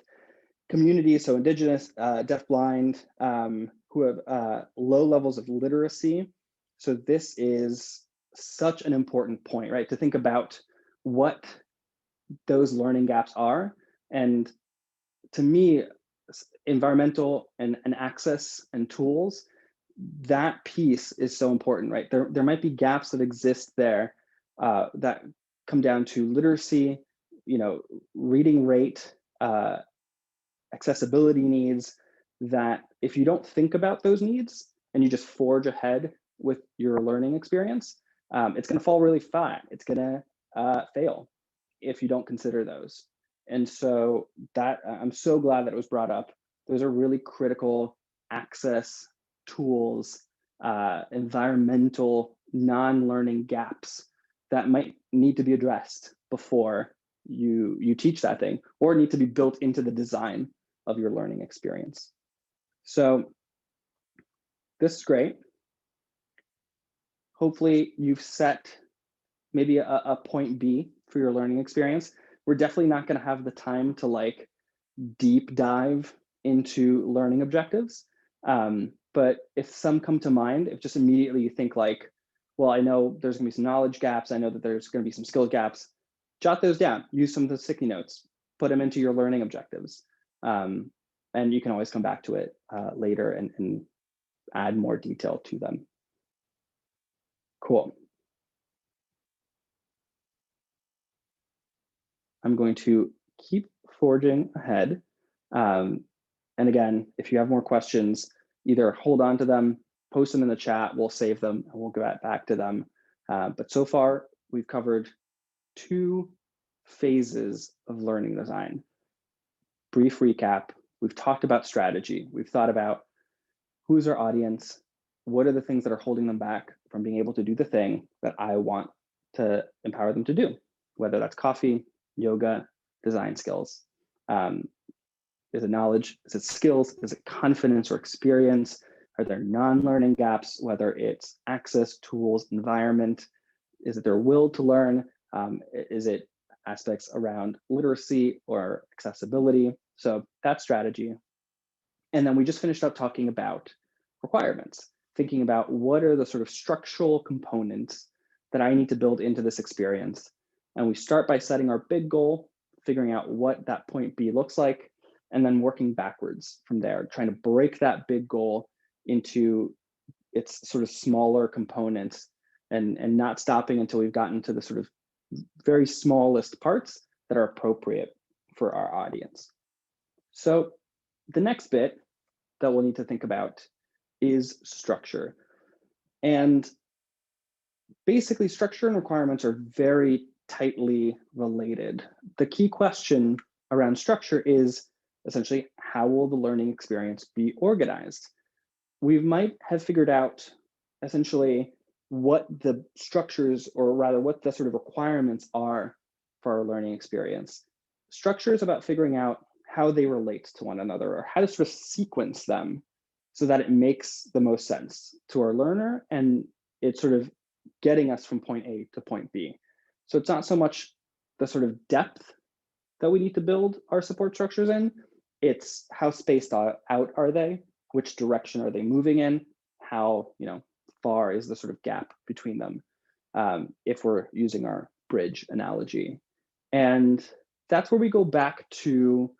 communities, so Indigenous, deafblind, who have low levels of literacy. So this is such an important point, right? To think about what those learning gaps are. And to me, environmental and access and tools, that piece is so important, right? There might be gaps that exist there that come down to literacy, reading rate, accessibility needs, that if you don't think about those needs and you just forge ahead with your learning experience, it's going to fall really flat. It's going to fail if you don't consider those. And so that I'm so glad that it was brought up. Those are really critical access tools, environmental non-learning gaps that might need to be addressed before you teach that thing, or need to be built into the design of your learning experience. So this is great. Hopefully you've set maybe a point B for your learning experience. We're definitely not going to have the time to like deep dive into learning objectives. But if some come to mind, if just immediately you think like, well, I know there's going to be some knowledge gaps, I know that there's going to be some skill gaps, jot those down, use some of the sticky notes, put them into your learning objectives. And you can always come back to it later and add more detail to them. Cool. I'm going to keep forging ahead. And again, if you have more questions, either hold on to them, post them in the chat, we'll save them, and we'll go back to them. But so far, we've covered 2 phases of learning design. Brief recap, we've talked about strategy. We've thought about who's our audience, what are the things that are holding them back from being able to do the thing that I want to empower them to do, whether that's coffee, yoga, design skills. Is it knowledge? Is it skills? Is it confidence or experience? Are there non-learning gaps, whether it's access, tools, environment? Is it their will to learn? Is it aspects around literacy or accessibility. So that's strategy. And then we just finished up talking about requirements, thinking about what are the sort of structural components that I need to build into this experience. And we start by setting our big goal, figuring out what that point B looks like, and then working backwards from there, trying to break that big goal into its sort of smaller components and not stopping until we've gotten to the sort of very smallest parts that are appropriate for our audience. So the next bit that we'll need to think about is structure. And basically, structure and requirements are very tightly related. The key question around structure is essentially, how will the learning experience be organized? We might have figured out essentially what the structures, or rather what the sort of requirements are for our learning experience. Structure is about figuring out how they relate to one another, or how to sort of sequence them so that it makes the most sense to our learner and it's sort of getting us from point A to point B. So it's not so much the sort of depth that we need to build our support structures in, it's how spaced out are they, which direction are they moving in, how far is the sort of gap between them, if we're using our bridge analogy. And that's where we go back to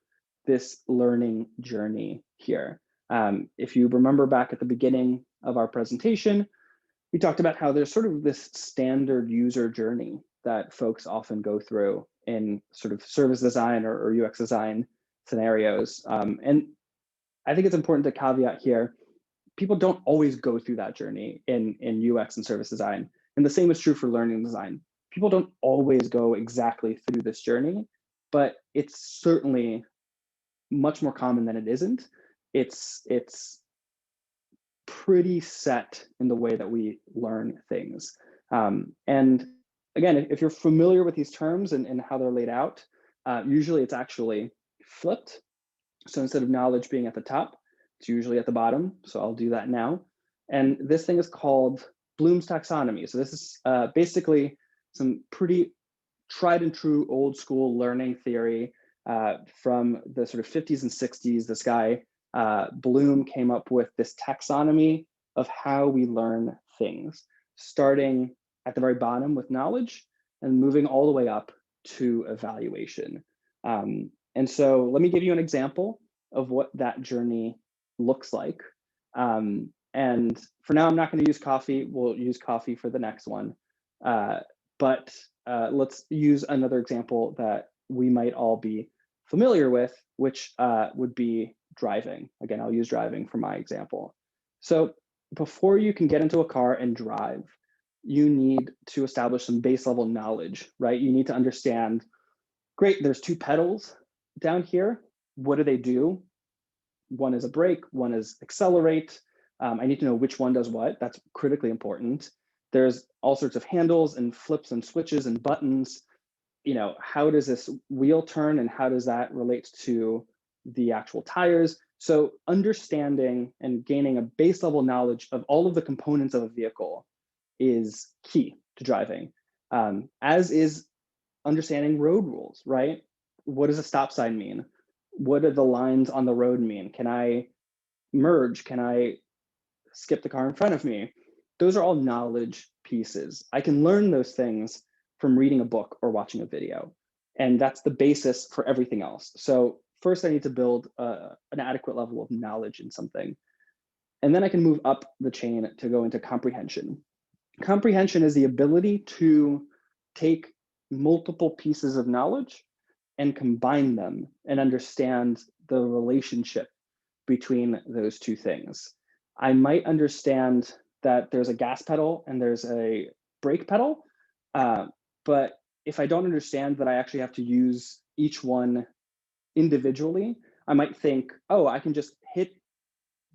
this learning journey here. If you remember back at the beginning of our presentation, we talked about how there's sort of this standard user journey that folks often go through in sort of service design or UX design scenarios. And I think it's important to caveat here, people don't always go through that journey in UX and service design. And the same is true for learning design. People don't always go exactly through this journey, but it's certainly much more common than it isn't. It's pretty set in the way that we learn things. And again, if you're familiar with these terms and how they're laid out, usually it's actually flipped. So instead of knowledge being at the top, it's usually at the bottom. So I'll do that now. And this thing is called Bloom's taxonomy. So this is basically some pretty tried and true old school learning theory from the sort of 50s and 60s. This guy, Bloom, came up with this taxonomy of how we learn things, starting at the very bottom with knowledge and moving all the way up to evaluation. And so let me give you an example of what that journey looks like. And for now, I'm not going to use coffee. We'll use coffee for the next one. But let's use another example that we might all be familiar with, which would be driving. Again, I'll use driving for my example. So before you can get into a car and drive, you need to establish some base level knowledge, right? You need to understand, great, there's two pedals down here. What do they do? One is a brake, one is accelerate. I need to know which one does what. That's critically important. There's all sorts of handles and flips and switches and buttons. How does this wheel turn and how does that relate to the actual tires? So understanding and gaining a base level knowledge of all of the components of a vehicle is key to driving, as is understanding road rules, right? What does a stop sign mean? What do the lines on the road mean? Can I merge? Can I skip the car in front of me? Those are all knowledge pieces. I can learn those things from reading a book or watching a video. And that's the basis for everything else. So first I need to build an adequate level of knowledge in something. And then I can move up the chain to go into comprehension. Comprehension is the ability to take multiple pieces of knowledge and combine them and understand the relationship between those two things. I might understand that there's a gas pedal and there's a brake pedal, but if I don't understand that I actually have to use each one individually, I might think, oh, I can just hit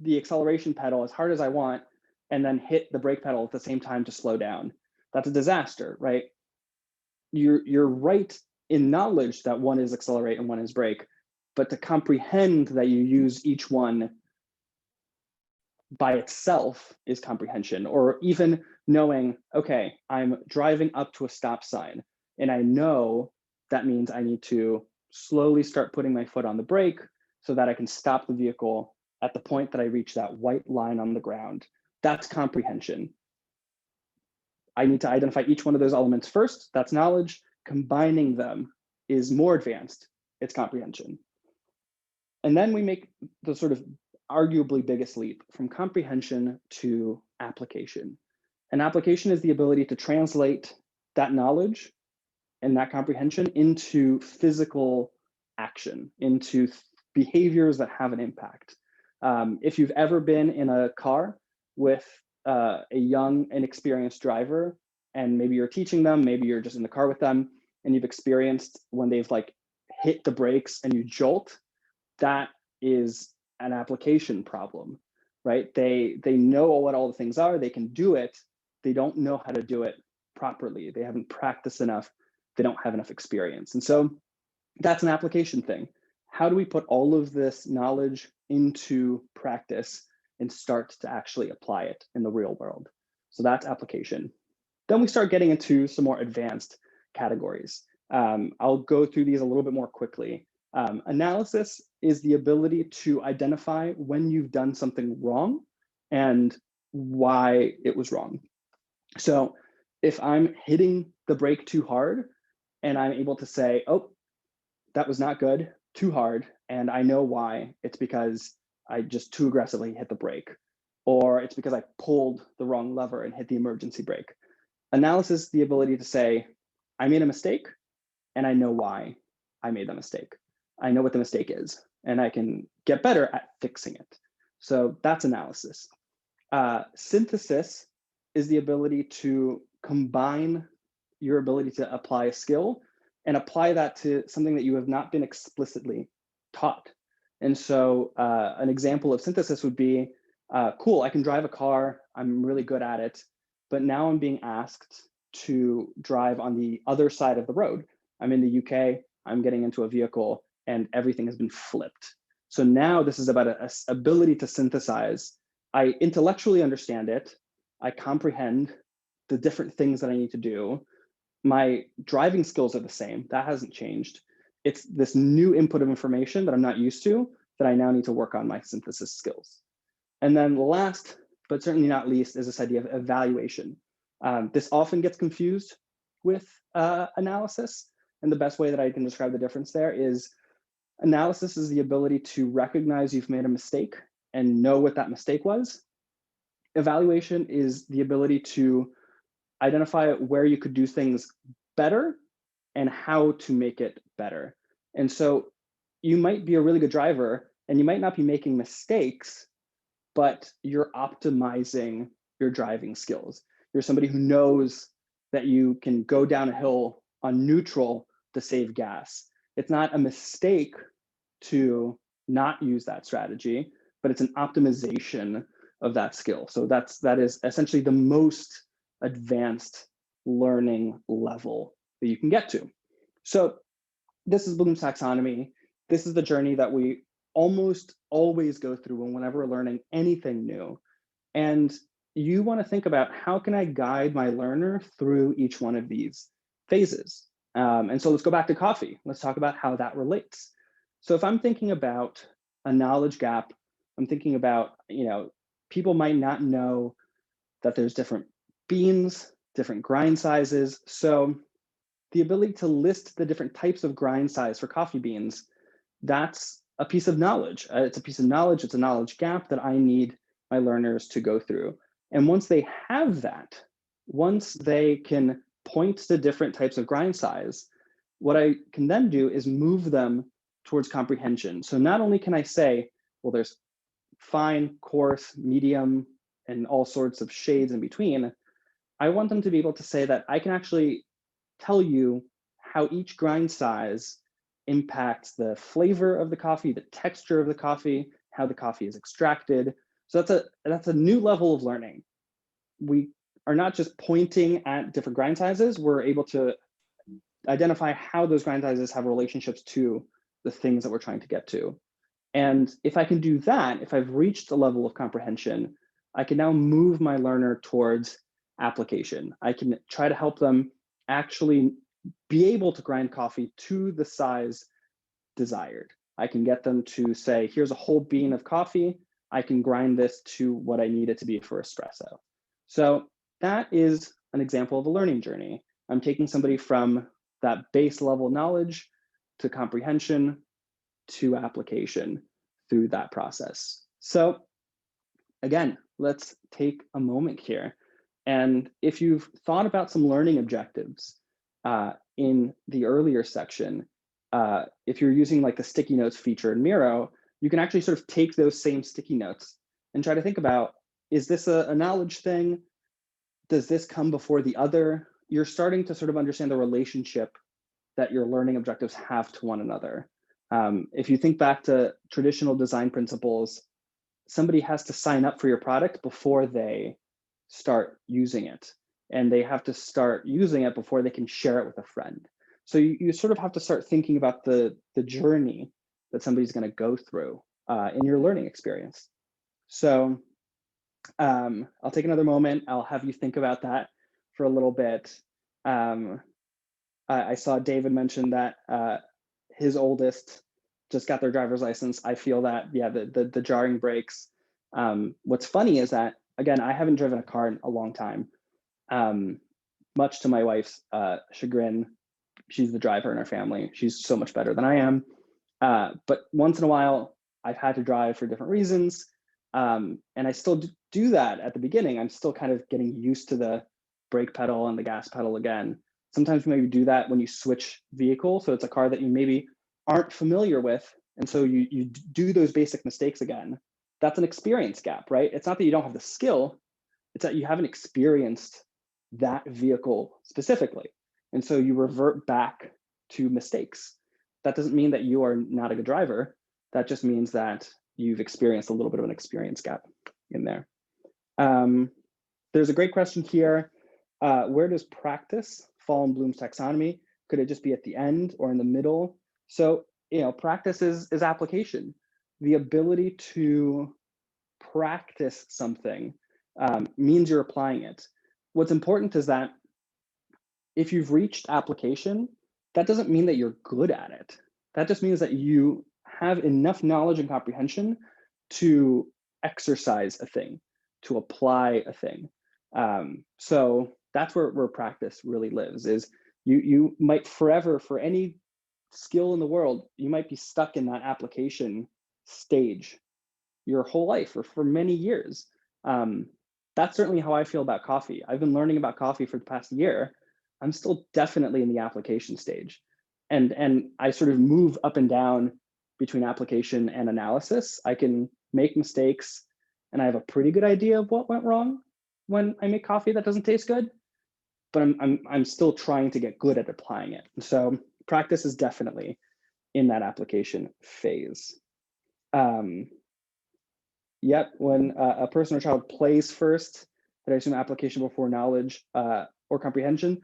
the acceleration pedal as hard as I want and then hit the brake pedal at the same time to slow down. That's a disaster, right? You're right in knowledge that one is accelerate and one is brake, but to comprehend that you use each one by itself is comprehension. Or even knowing, okay, I'm driving up to a stop sign and I know that means I need to slowly start putting my foot on the brake so that I can stop the vehicle at the point that I reach that white line on the ground. That's comprehension. I need to identify each one of those elements first. That's knowledge. Combining them is more advanced. It's comprehension. And then we make the sort of arguably biggest leap from comprehension to application. And application is the ability to translate that knowledge and that comprehension into physical action, into behaviors that have an impact. If you've ever been in a car with a young, inexperienced driver, and maybe you're teaching them, maybe you're just in the car with them, and you've experienced when they've like hit the brakes and you jolt, that is an application problem, right? They know what all the things are, they can do it, they don't know how to do it properly. They haven't practiced enough, they don't have enough experience. And so that's an application thing. How do we put all of this knowledge into practice and start to actually apply it in the real world? So that's application. Then we start getting into some more advanced categories. I'll go through these a little bit more quickly. Analysis is the ability to identify when you've done something wrong and why it was wrong. So if I'm hitting the brake too hard and I'm able to say, oh, that was not good, too hard, and I know why, it's because I just too aggressively hit the brake, or it's because I pulled the wrong lever and hit the emergency brake. Analysis is the ability to say, I made a mistake and I know why I made the mistake. I know what the mistake is and I can get better at fixing it. So that's analysis. Synthesis is the ability to combine your ability to apply a skill and apply that to something that you have not been explicitly taught. And so an example of synthesis would be, cool, I can drive a car, I'm really good at it, but now I'm being asked to drive on the other side of the road. I'm in the UK, I'm getting into a vehicle and everything has been flipped. So now this is about an ability to synthesize. I intellectually understand it, I comprehend the different things that I need to do. My driving skills are the same, that hasn't changed. It's this new input of information that I'm not used to that I now need to work on my synthesis skills. And then last, but certainly not least, is this idea of evaluation. This often gets confused with analysis. And the best way that I can describe the difference there is analysis is the ability to recognize you've made a mistake and know what that mistake was. Evaluation is the ability to identify where you could do things better and how to make it better. And so you might be a really good driver and you might not be making mistakes, but you're optimizing your driving skills. You're somebody who knows that you can go down a hill on neutral to save gas. It's not a mistake to not use that strategy, but it's an optimization of that skill. So that is essentially the most advanced learning level that you can get to. So this is Bloom's taxonomy. This is the journey that we almost always go through whenever we're learning anything new. And you want to think about, how can I guide my learner through each one of these phases? And so let's go back to coffee. Let's talk about how that relates. So if I'm thinking about a knowledge gap, I'm thinking about, people might not know that there's different beans, different grind sizes. So the ability to list the different types of grind size for coffee beans, that's a piece of knowledge. It's a piece of knowledge, it's a knowledge gap that I need my learners to go through. And once they have that, once they can point to different types of grind size, what I can then do is move them towards comprehension. So not only can I say, well, there's fine, coarse, medium, and all sorts of shades in between, I want them to be able to say that I can actually tell you how each grind size impacts the flavor of the coffee, the texture of the coffee, how the coffee is extracted. So that's a new level of learning. We are not just pointing at different grind sizes, we're able to identify how those grind sizes have relationships to the things that we're trying to get to. And if I can do that, if I've reached a level of comprehension, I can now move my learner towards application. I can try to help them actually be able to grind coffee to the size desired. I can get them to say, here's a whole bean of coffee. I can grind this to what I need it to be for espresso. So that is an example of a learning journey. I'm taking somebody from that base level knowledge to comprehension to application through that process. So again, let's take a moment here. And if you've thought about some learning objectives in the earlier section, if you're using like the sticky notes feature in Miro, you can actually sort of take those same sticky notes and try to think about, is this a knowledge thing? Does this come before the other? You're starting to sort of understand the relationship that your learning objectives have to one another. If you think back to traditional design principles, somebody has to sign up for your product before they start using it. And they have to start using it before they can share it with a friend. So you sort of have to start thinking about the journey that somebody's going to go through in your learning experience. So I'll take another moment. I'll have you think about that for a little bit. I saw David mention that his oldest just got their driver's license. I feel that, yeah, the jarring brakes. What's funny is that, again, I haven't driven a car in a long time, much to my wife's chagrin. She's the driver in our family. She's so much better than I am. But once in a while, I've had to drive for different reasons. And I still do that at the beginning. I'm still kind of getting used to the brake pedal and the gas pedal again. Sometimes maybe do that when you switch vehicle. So it's a car that you maybe aren't familiar with. And so you do those basic mistakes again. That's an experience gap, right? It's not that you don't have the skill, it's that you haven't experienced that vehicle specifically. And so you revert back to mistakes. That doesn't mean that you are not a good driver. That just means that you've experienced a little bit of an experience gap in there. There's a great question here. Where does practice fall in Bloom's taxonomy? Could it just be at the end or in the middle? So, practice is application. The ability to practice something means you're applying it. What's important is that if you've reached application, that doesn't mean that you're good at it. That just means that you have enough knowledge and comprehension to exercise a thing, to apply a thing. So that's where practice really lives, is you might forever, for any skill in the world, you might be stuck in that application stage your whole life or for many years. That's certainly how I feel about coffee. I've been learning about coffee for the past year. I'm still definitely in the application stage. And I sort of move up and down between application and analysis. I can make mistakes and I have a pretty good idea of what went wrong when I make coffee that doesn't taste good, but I'm still trying to get good at applying it. And so practice is definitely in that application phase. Yep, when a person or child plays first, that I assume application before knowledge or comprehension.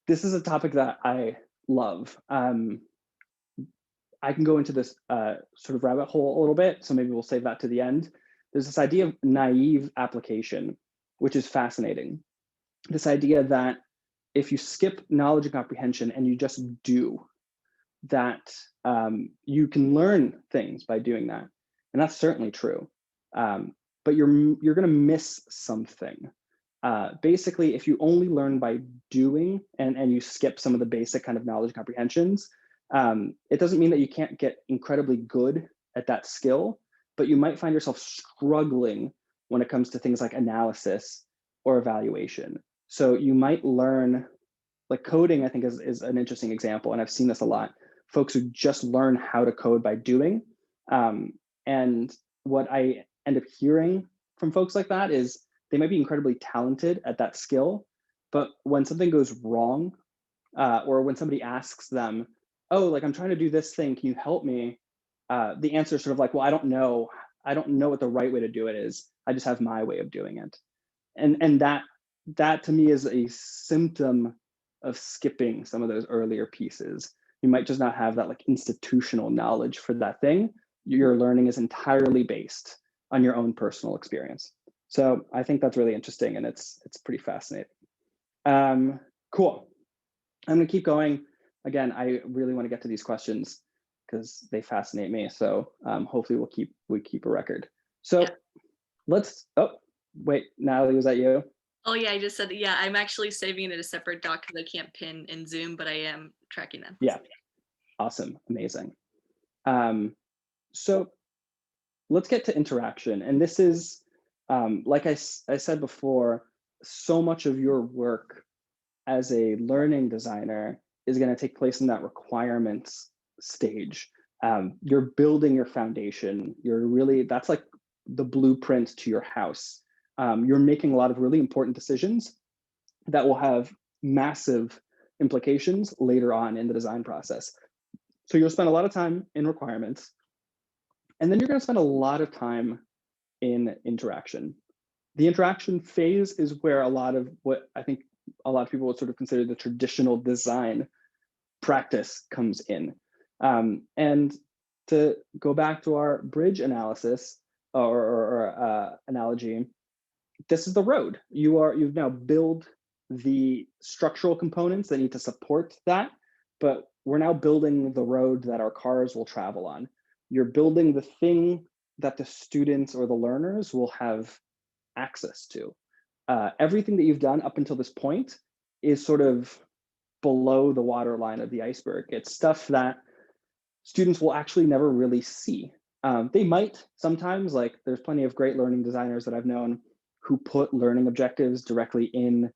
This is a topic that I love. I can go into this sort of rabbit hole a little bit, so maybe we'll save that to the end. There's this idea of naive application, which is fascinating. This idea that if you skip knowledge and comprehension and you just do, that you can learn things by doing that. And that's certainly true. But you're gonna miss something. Basically, if you only learn by doing and you skip some of the basic kind of knowledge comprehensions, it doesn't mean that you can't get incredibly good at that skill, but you might find yourself struggling when it comes to things like analysis or evaluation. So you might learn, like coding, I think is an interesting example, and I've seen this a lot. Folks who just learn how to code by doing. And what I end up hearing from folks like that is they might be incredibly talented at that skill, but when something goes wrong, or when somebody asks them, oh, like I'm trying to do this thing, can you help me? The answer is sort of like, well, I don't know what the right way to do it is. I just have my way of doing it. And that to me is a symptom of skipping some of those earlier pieces. You might just not have that like institutional knowledge for that thing. Your learning is entirely based on your own personal experience. So I think that's really interesting, and it's pretty fascinating. Cool. I'm gonna keep going. Again, I really want to get to these questions because they fascinate me. So hopefully we keep a record. Yeah. So let's, oh, wait, Natalie, was that you? Oh yeah, I just said, yeah, I'm actually saving it in a separate doc because I can't pin in Zoom, but I am tracking them. Yeah, awesome, amazing. So let's get to interaction. And this is, like I said before, so much of your work as a learning designer is going to take place in that requirements stage. You're building your foundation. You're really, that's like the blueprint to your house. You're making a lot of really important decisions that will have massive implications later on in the design process. So you'll spend a lot of time in requirements, and then you're going to spend a lot of time in interaction. The interaction phase is where a lot of what I think a lot of people would sort of consider the traditional design practice comes in. And to go back to our bridge analysis or analogy, this is the road. You've now built the structural components that need to support that, but we're now building the road that our cars will travel on. You're building the thing that the students or the learners will have access to. Everything that you've done up until this point is sort of below the waterline of the iceberg. It's stuff that students will actually never really see. They might sometimes, like there's plenty of great learning designers that I've known who put learning objectives directly in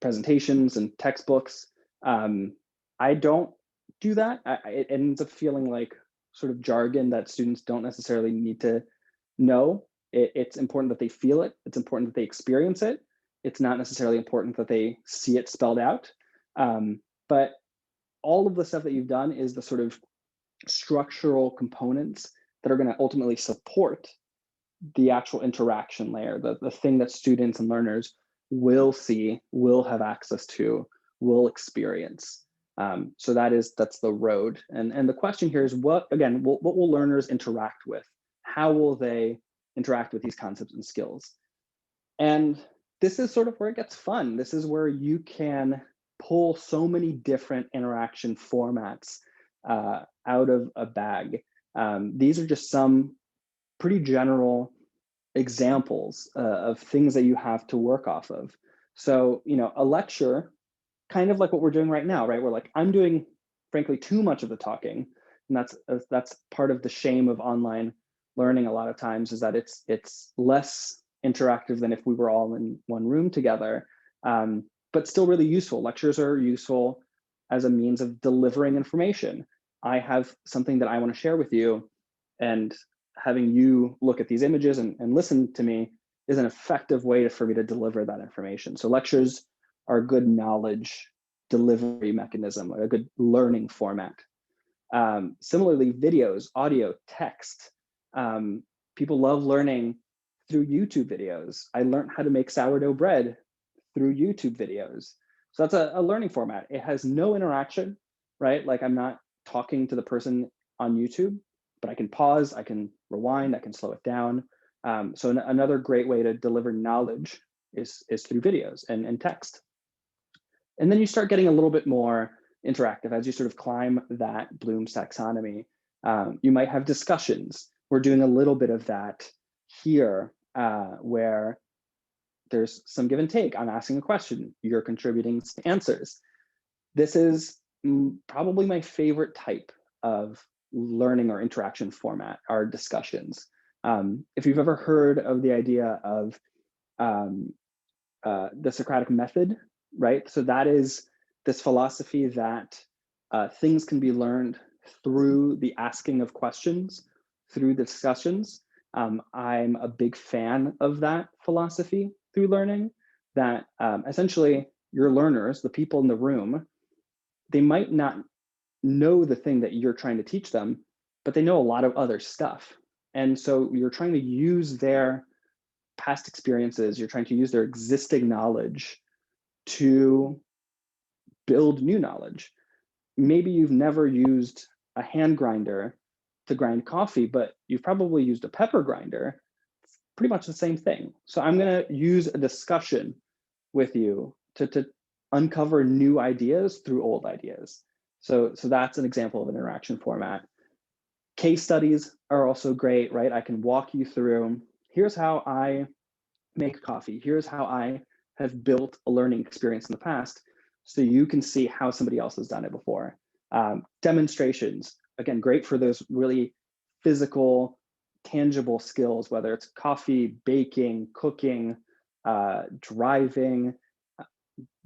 presentations and textbooks. I don't do that. It ends up feeling like sort of jargon that students don't necessarily need to know. It's important that they feel it. It's important that they experience it. It's not necessarily important that they see it spelled out. But all of the stuff that you've done is the sort of structural components that are going to ultimately support the actual interaction layer, the thing that students and learners will see, will have access to, will experience. So that's the road. And the question here is what will learners interact with? How will they interact with these concepts and skills? And this is sort of where it gets fun. This is where you can pull so many different interaction formats out of a bag. These are just some pretty general examples of things that you have to work off of. So, a lecture, kind of like what we're doing right now, right? We're like, I'm doing, frankly, too much of the talking. And that's part of the shame of online learning a lot of times, is that it's less interactive than if we were all in one room together, but still really useful. Lectures are useful as a means of delivering information. I have something that I want to share with you, and having you look at these images and listen to me is an effective way for me to deliver that information. So lectures are a good knowledge delivery mechanism, a good learning format. Similarly, videos, audio, text. People love learning through YouTube videos. I learned how to make sourdough bread through YouTube videos. So that's a learning format. It has no interaction, right? Like I'm not talking to the person on YouTube, but I can pause, I can rewind, I can slow it down. So another great way to deliver knowledge is through videos and text. And then you start getting a little bit more interactive as you sort of climb that Bloom's taxonomy. You might have discussions. We're doing a little bit of that here, where there's some give and take. I'm asking a question, you're contributing answers. This is probably my favorite type of learning or interaction format, are discussions. If you've ever heard of the idea of the Socratic method, right? So that is this philosophy that things can be learned through the asking of questions, through the discussions. I'm a big fan of that philosophy through learning, that essentially your learners, the people in the room, they might not know the thing that you're trying to teach them, but they know a lot of other stuff. And so you're trying to use their past experiences, you're trying to use their existing knowledge to build new knowledge. Maybe you've never used a hand grinder to grind coffee, but you've probably used a pepper grinder. It's pretty much the same thing. So I'm going to use a discussion with you to uncover new ideas through old ideas. So that's an example of an interaction format. Case studies are also great, right? I can walk you through, here's how I make coffee. Here's how I have built a learning experience in the past, so you can see how somebody else has done it before. Demonstrations, again, great for those really physical, tangible skills, whether it's coffee, baking, cooking, driving.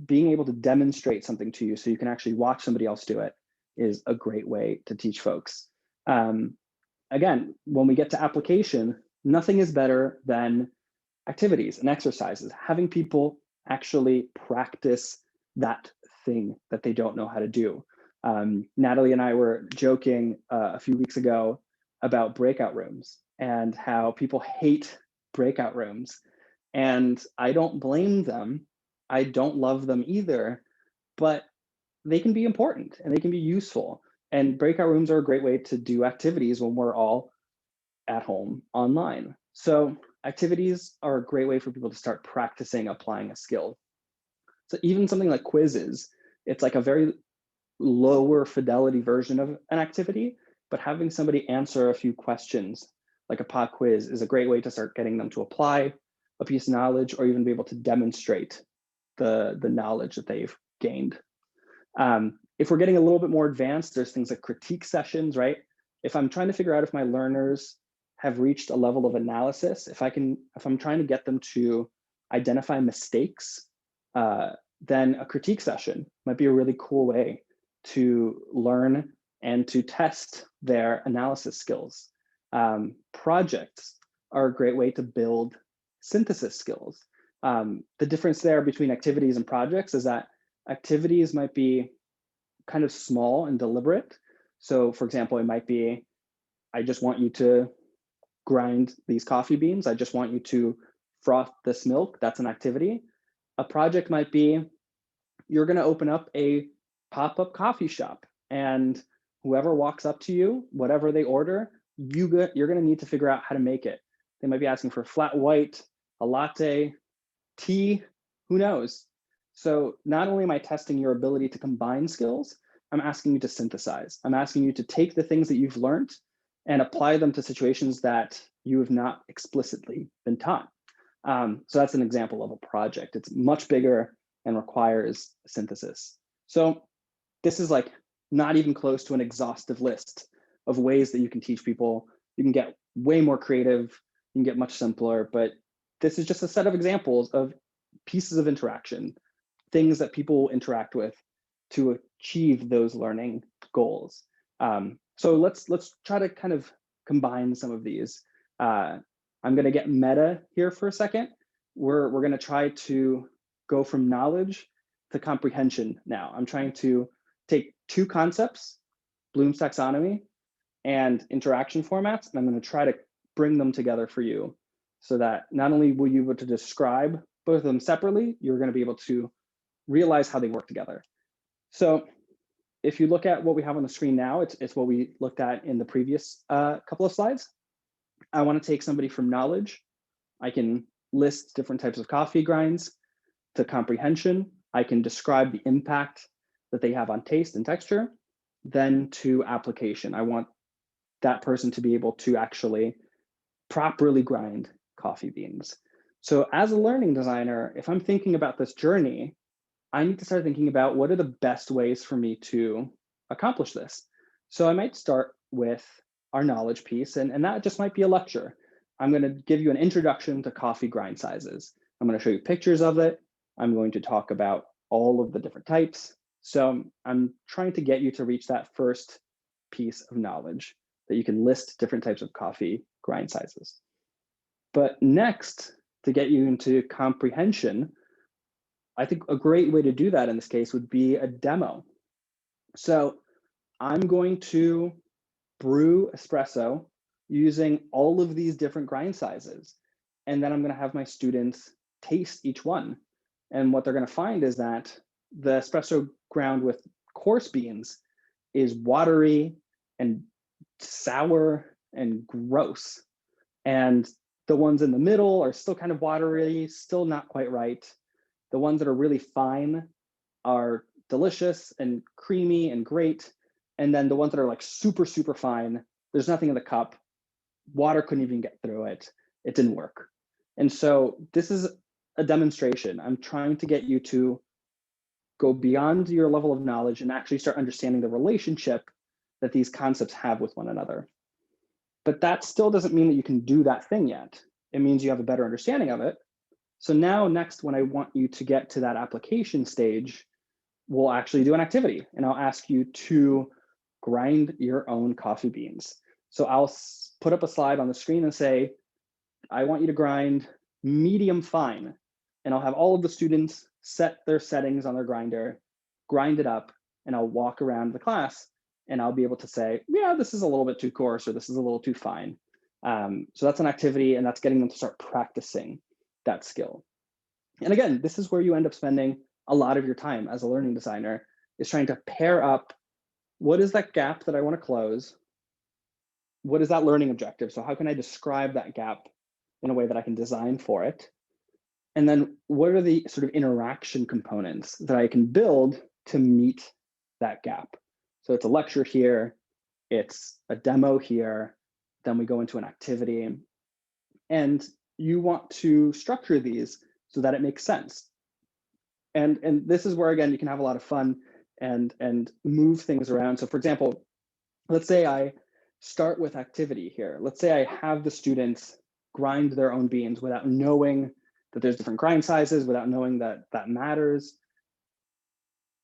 Being able to demonstrate something to you so you can actually watch somebody else do it is a great way to teach folks. Again, when we get to application, nothing is better than activities and exercises, having people actually practice that thing that they don't know how to do. Natalie and I were joking a few weeks ago about breakout rooms and how people hate breakout rooms. And I don't blame them. I don't love them either, but they can be important and they can be useful. And breakout rooms are a great way to do activities when we're all at home online. So activities are a great way for people to start practicing applying a skill. So even something like quizzes, it's like a very lower fidelity version of an activity, but having somebody answer a few questions like a pop quiz is a great way to start getting them to apply a piece of knowledge or even be able to demonstrate the knowledge that they've gained. If we're getting a little bit more advanced, there's things like critique sessions, right? If I'm trying to figure out if my learners have reached a level of analysis, if I'm trying to get them to identify mistakes, then a critique session might be a really cool way to learn and to test their analysis skills. Projects are a great way to build synthesis skills. The difference there between activities and projects is that activities might be kind of small and deliberate. So for example, it might be, I just want you to grind these coffee beans. I just want you to froth this milk. That's an activity. A project might be, you're going to open up a pop-up coffee shop, and whoever walks up to you, whatever they order, you're going to need to figure out how to make it. They might be asking for flat white, a latte, tea, who knows? So not only am I testing your ability to combine skills, I'm asking you to synthesize. I'm asking you to take the things that you've learned and apply them to situations that you have not explicitly been taught. So that's an example of a project. It's much bigger and requires synthesis. So this is like not even close to an exhaustive list of ways that you can teach people. You can get way more creative, you can get much simpler, but this is just a set of examples of pieces of interaction, things that people will interact with to achieve those learning goals. So let's try to kind of combine some of these. I'm going to get meta here for a second. We're going to try to go from knowledge to comprehension now. I'm trying to take two concepts, Bloom's taxonomy and interaction formats, and I'm going to try to bring them together for you so that not only will you be able to describe both of them separately, you're going to be able to realize how they work together. So if you look at what we have on the screen now, it's what we looked at in the previous couple of slides. I want to take somebody from knowledge. I can list different types of coffee grinds. To comprehension, I can describe the impact that they have on taste and texture. Then to application, I want that person to be able to actually properly grind coffee beans. So as a learning designer, if I'm thinking about this journey, I need to start thinking about what are the best ways for me to accomplish this. So I might start with our knowledge piece, and that just might be a lecture. I'm going to give you an introduction to coffee grind sizes. I'm going to show you pictures of it. I'm going to talk about all of the different types. So I'm trying to get you to reach that first piece of knowledge that you can list different types of coffee grind sizes. But next, to get you into comprehension, I think a great way to do that in this case would be a demo. So I'm going to brew espresso using all of these different grind sizes. And then I'm going to have my students taste each one. And what they're going to find is that the espresso ground with coarse beans is watery and sour and gross. And the ones in the middle are still kind of watery, still not quite right. The ones that are really fine are delicious and creamy and great. And then the ones that are like super, super fine, there's nothing in the cup. Water couldn't even get through it. It didn't work. And so this is a demonstration. I'm trying to get you to go beyond your level of knowledge and actually start understanding the relationship that these concepts have with one another. But that still doesn't mean that you can do that thing yet. It means you have a better understanding of it. So now next, when I want you to get to that application stage, we'll actually do an activity and I'll ask you to grind your own coffee beans. So I'll put up a slide on the screen and say, I want you to grind medium fine. And I'll have all of the students set their settings on their grinder, grind it up, and I'll walk around the class and I'll be able to say, yeah, this is a little bit too coarse or this is a little too fine. So that's an activity and that's getting them to start practicing that skill. And again, this is where you end up spending a lot of your time as a learning designer, is trying to pair up what is that gap that I want to close? What is that learning objective? So how can I describe that gap in a way that I can design for it? And then what are the sort of interaction components that I can build to meet that gap? So it's a lecture here, it's a demo here, then we go into an activity. And you want to structure these so that it makes sense. And this is where, again, you can have a lot of fun and move things around. So for example, let's say I start with activity here. Let's say I have the students grind their own beans without knowing that there's different grind sizes, without knowing that that matters.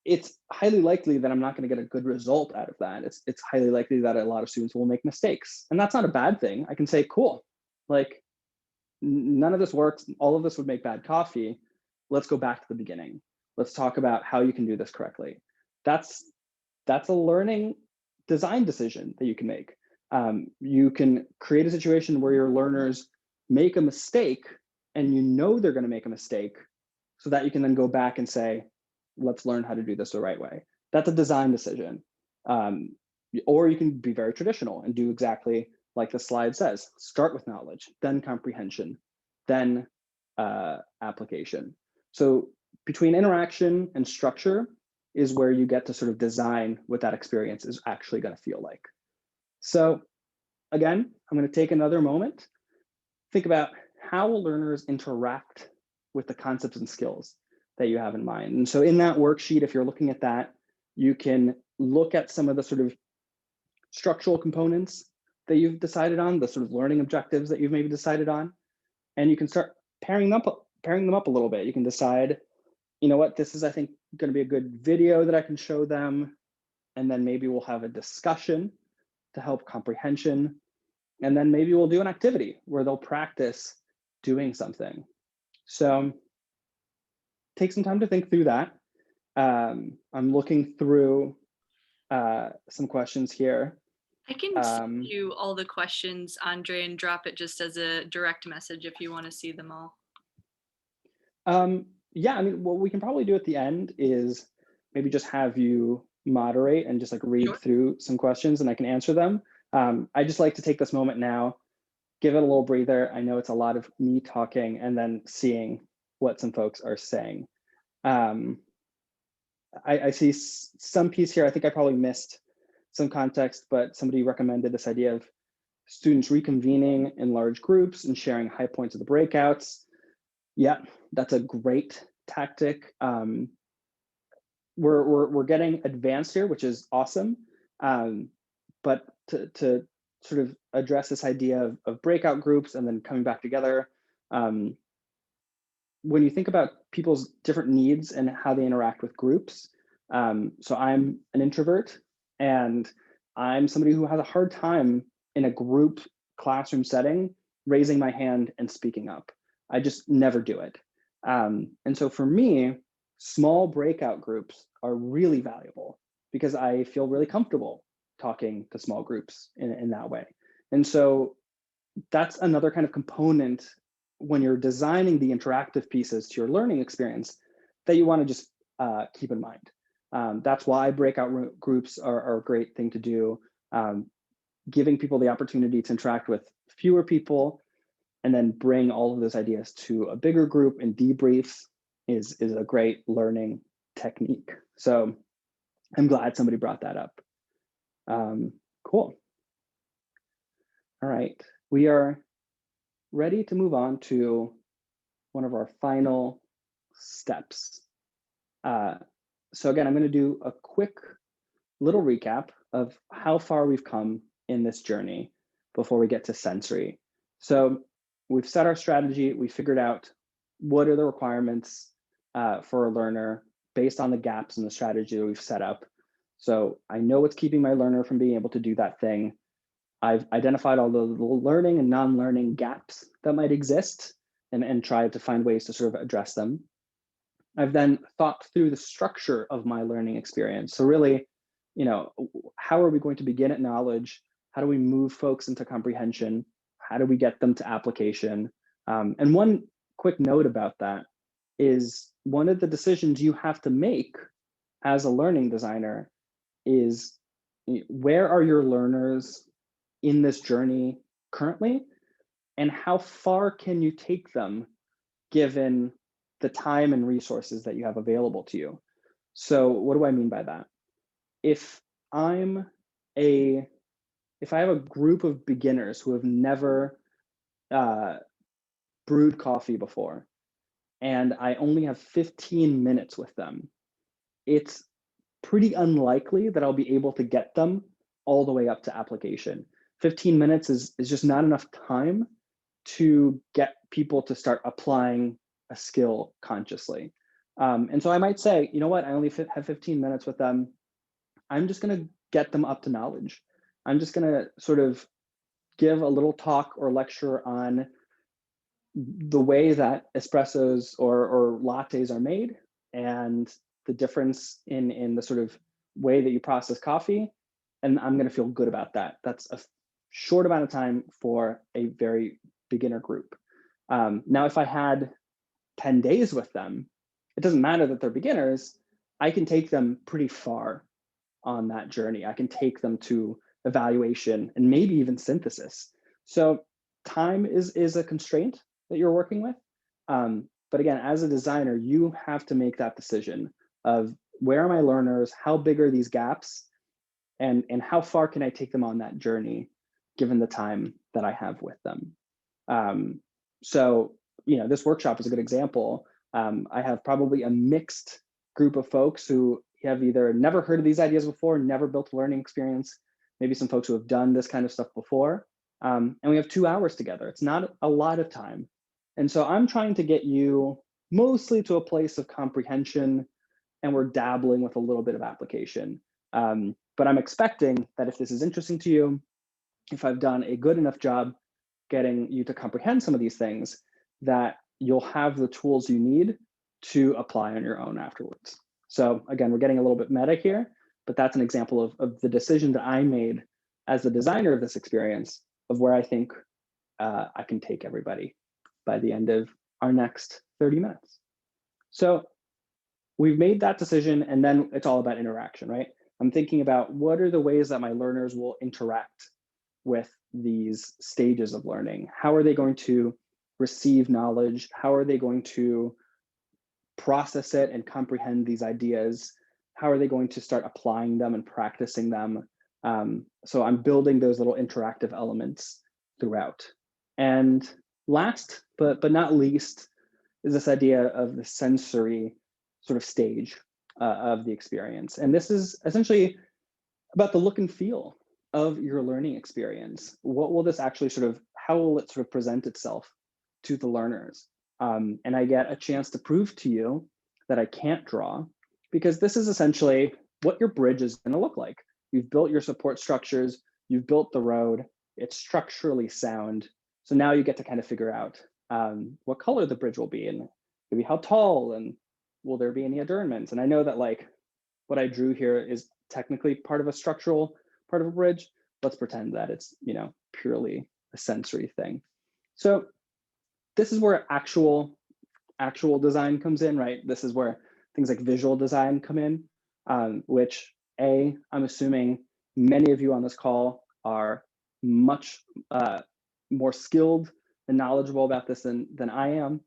It's highly likely that I'm not going to get a good result out of that. It's highly likely that a lot of students will make mistakes. And that's not a bad thing. I can say, cool, like none of this works. All of this would make bad coffee. Let's go back to the beginning. Let's talk about how you can do this correctly. That's a learning design decision that you can make. You can create a situation where your learners make a mistake and you know they're going to make a mistake so that you can then go back and say, let's learn how to do this the right way. That's a design decision. Or you can be very traditional and do exactly like the slide says, start with knowledge, then comprehension, then application. So between interaction and structure is where you get to sort of design what that experience is actually going to feel like. So again, I'm going to take another moment, think about how will learners interact with the concepts and skills that you have in mind. And so in that worksheet, if you're looking at that, you can look at some of the sort of structural components that you've decided on, the sort of learning objectives that you've maybe decided on, and you can start pairing them up a little bit. You can decide, you know what, this is, I think, going to be a good video that I can show them, and then maybe we'll have a discussion to help comprehension, and then maybe we'll do an activity where they'll practice doing something. So take some time to think through that. I'm looking through some questions here. I can send you all the questions, Andre, and drop it just as a direct message if you want to see them all. Yeah, I mean, what we can probably do at the end is maybe just have you moderate and just like read through some questions and I can answer them. I just like to take this moment now, give it a little breather. I know it's a lot of me talking and then seeing what some folks are saying. I see some piece here. I think I probably missed some context, but somebody recommended this idea of students reconvening in large groups and sharing high points of the breakouts. Yeah, that's a great tactic. We're getting advanced here, which is awesome. But to sort of address this idea of breakout groups and then coming back together, when you think about people's different needs and how they interact with groups, so I'm an introvert and I'm somebody who has a hard time in a group classroom setting, raising my hand and speaking up. I just never do it. And so for me, small breakout groups are really valuable because I feel really comfortable talking to small groups in that way. And so that's another kind of component when you're designing the interactive pieces to your learning experience that you want to just keep in mind. That's why breakout groups are a great thing to do. Giving people the opportunity to interact with fewer people and then bring all of those ideas to a bigger group and debriefs is a great learning technique. So I'm glad somebody brought that up. Cool. All right, we are ready to move on to one of our final steps. So again, I'm going to do a quick little recap of how far we've come in this journey before we get to sensory. So we've set our strategy, we figured out what are the requirements for a learner based on the gaps in the strategy that we've set up. So I know what's keeping my learner from being able to do that thing. I've identified all the learning and non-learning gaps that might exist and tried to find ways to sort of address them. I've then thought through the structure of my learning experience. So really, how are we going to begin at knowledge? How do we move folks into comprehension? How do we get them to application? And one quick note about that is one of the decisions you have to make as a learning designer is where are your learners in this journey currently, and how far can you take them given the time and resources that you have available to you. So what do I mean by that? If I have a group of beginners who have never brewed coffee before, and I only have 15 minutes with them, it's pretty unlikely that I'll be able to get them all the way up to application. 15 minutes is just not enough time to get people to start applying a skill consciously. And so I might say, you know what, I only have 15 minutes with them. I'm just going to get them up to knowledge. I'm just going to sort of give a little talk or lecture on the way that espressos or lattes are made and the difference in the sort of way that you process coffee. And I'm going to feel good about that. That's a short amount of time for a very beginner group. Now, if I had 10 days with them, it doesn't matter that they're beginners. I can take them pretty far on that journey. I can take them to evaluation and maybe even synthesis. So time is a constraint that you're working with. But again, as a designer, you have to make that decision of where are my learners, how big are these gaps, and how far can I take them on that journey given the time that I have with them. So this workshop is a good example. I have probably a mixed group of folks who have either never heard of these ideas before, never built a learning experience, maybe some folks who have done this kind of stuff before. And we have 2 hours together. It's not a lot of time. And so I'm trying to get you mostly to a place of comprehension, and we're dabbling with a little bit of application. But I'm expecting that if this is interesting to you, if I've done a good enough job getting you to comprehend some of these things, that you'll have the tools you need to apply on your own afterwards. So again, we're getting a little bit meta here, but that's an example of the decision that I made as the designer of this experience of where I think I can take everybody by the end of our next 30 minutes. So we've made that decision, and then it's all about interaction, right? I'm thinking about what are the ways that my learners will interact with these stages of learning. How are they going to receive knowledge? How are they going to process it and comprehend these ideas? How are they going to start applying them and practicing them? So I'm building those little interactive elements throughout. And last, but not least, is this idea of the sensory sort of stage of the experience. And this is essentially about the look and feel of your learning experience. What will this actually how will it sort of present itself to the learners? And I get a chance to prove to you that I can't draw, because this is essentially what your bridge is going to look like. You've built your support structures, you've built the road, it's structurally sound. So now you get to kind of figure out what color the bridge will be, and maybe how tall, and will there be any adornments? And I know that what I drew here is technically part of a structural part of a bridge. Let's pretend that it's purely a sensory thing. So this is where actual design comes in, right? This is where things like visual design come in, which I'm assuming many of you on this call are much more skilled and knowledgeable about this than I am.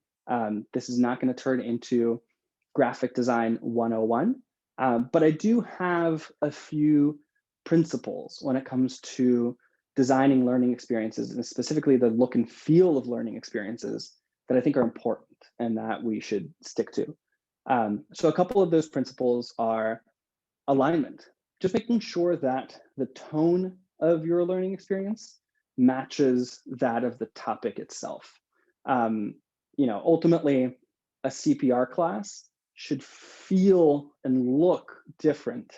This is not going to turn into graphic design 101. But I do have a few principles when it comes to designing learning experiences, and specifically the look and feel of learning experiences that I think are important and that we should stick to. So a couple of those principles are alignment, just making sure that the tone of your learning experience matches that of the topic itself. Ultimately, a CPR class should feel and look different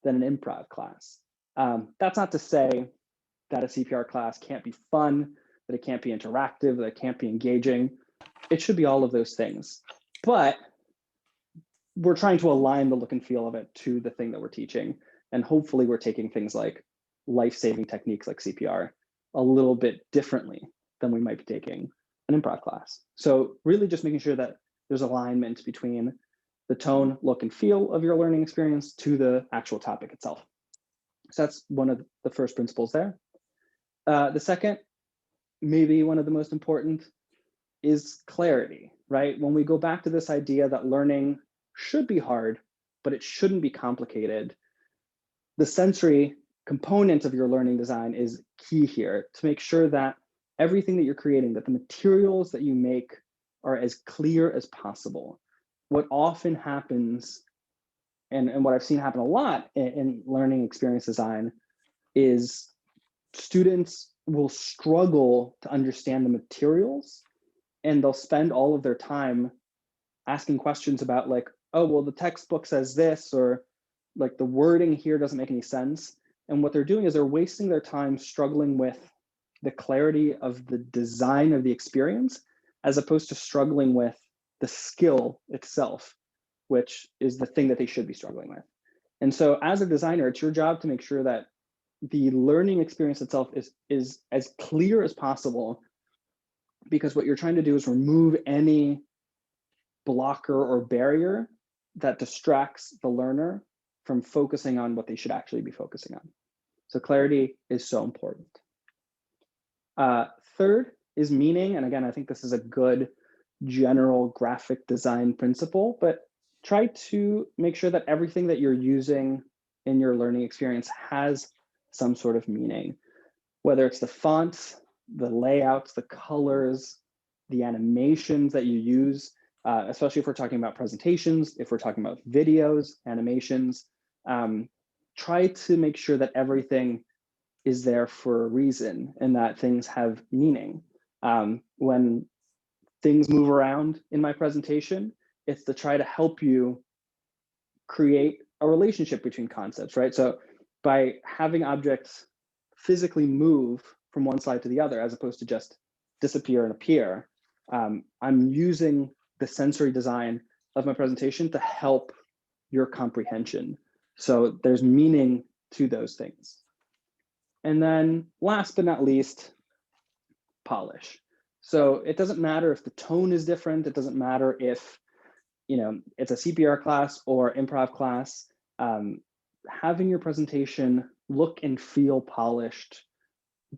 than an improv class. That's not to say that a CPR class can't be fun, that it can't be interactive, that it can't be engaging. It should be all of those things. But we're trying to align the look and feel of it to the thing that we're teaching. And hopefully we're taking things like life-saving techniques like CPR a little bit differently than we might be taking an improv class. So really just making sure that there's alignment between the tone, look, and feel of your learning experience to the actual topic itself. So that's one of the first principles there. The second, maybe one of the most important, is clarity, right? When we go back to this idea that learning should be hard, but it shouldn't be complicated, the sensory component of your learning design is key here to make sure that everything that you're creating, that the materials that you make are as clear as possible. What often happens, and what I've seen happen a lot in learning experience design, is students will struggle to understand the materials, and they'll spend all of their time asking questions about like, oh, well, the textbook says this, or like the wording here doesn't make any sense. And what they're doing is they're wasting their time struggling with the clarity of the design of the experience, as opposed to struggling with the skill itself, which is the thing that they should be struggling with. And so as a designer, it's your job to make sure that the learning experience itself is as clear as possible, because what you're trying to do is remove any blocker or barrier that distracts the learner from focusing on what they should actually be focusing on. So clarity is so important. Third is meaning. And again, I think this is a good general graphic design principle, but try to make sure that everything that you're using in your learning experience has some sort of meaning, whether it's the fonts, the layouts, the colors, the animations that you use, especially if we're talking about presentations, if we're talking about videos, animations. Try to make sure that everything is there for a reason and that things have meaning. When things move around in my presentation, it's to try to help you create a relationship between concepts, right? So by having objects physically move from one slide to the other, as opposed to just disappear and appear, I'm using the sensory design of my presentation to help your comprehension. So there's meaning to those things. And then last but not least, polish. So it doesn't matter if the tone is different. It doesn't matter if it's a CPR class or improv class. Having your presentation look and feel polished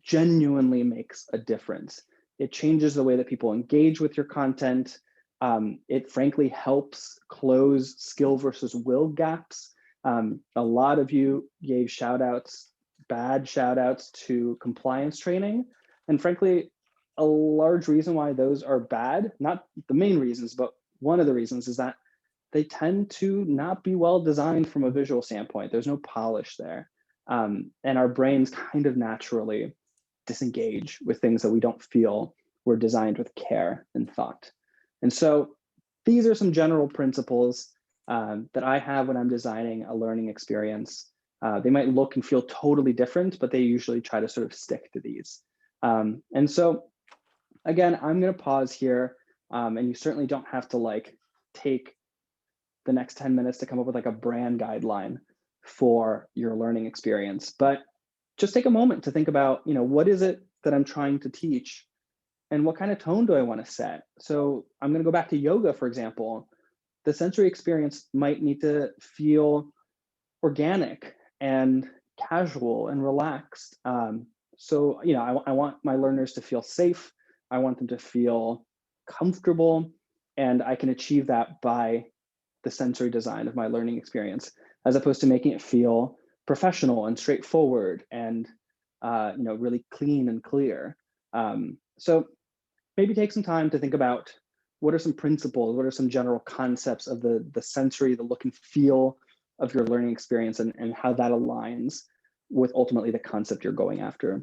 genuinely makes a difference. It changes the way that people engage with your content. It frankly helps close skill versus will gaps. A lot of you gave shout outs, bad shout outs to compliance training. And frankly, a large reason why those are bad, not the main reasons, but one of the reasons is that they tend to not be well designed from a visual standpoint. There's no polish there. And our brains kind of naturally disengage with things that we don't feel were designed with care and thought. And so these are some general principles that I have when I'm designing a learning experience. They might look and feel totally different, but they usually try to sort of stick to these. And so again, I'm going to pause here, and you certainly don't have to like take the next 10 minutes to come up with like a brand guideline for your learning experience, but just take a moment to think about, what is it that I'm trying to teach and what kind of tone do I want to set? So I'm going to go back to yoga, for example. The sensory experience might need to feel organic and casual and relaxed. So, I want my learners to feel safe. I want them to feel comfortable, and I can achieve that by the sensory design of my learning experience, as opposed to making it feel professional and straightforward and really clean and clear. So maybe take some time to think about what are some principles, what are some general concepts of the sensory, the look and feel of your learning experience, and how that aligns with ultimately the concept you're going after.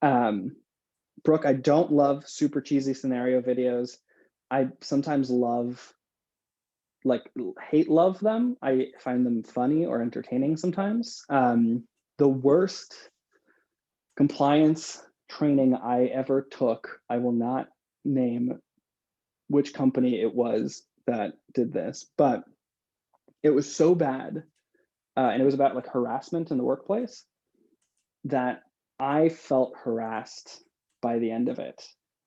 Brooke, I don't love super cheesy scenario videos. I sometimes hate love them. I find them funny or entertaining sometimes. The worst compliance training I ever took, I will not name which company it was that did this, but it was so bad, and it was about like harassment in the workplace, that I felt harassed by the end of it.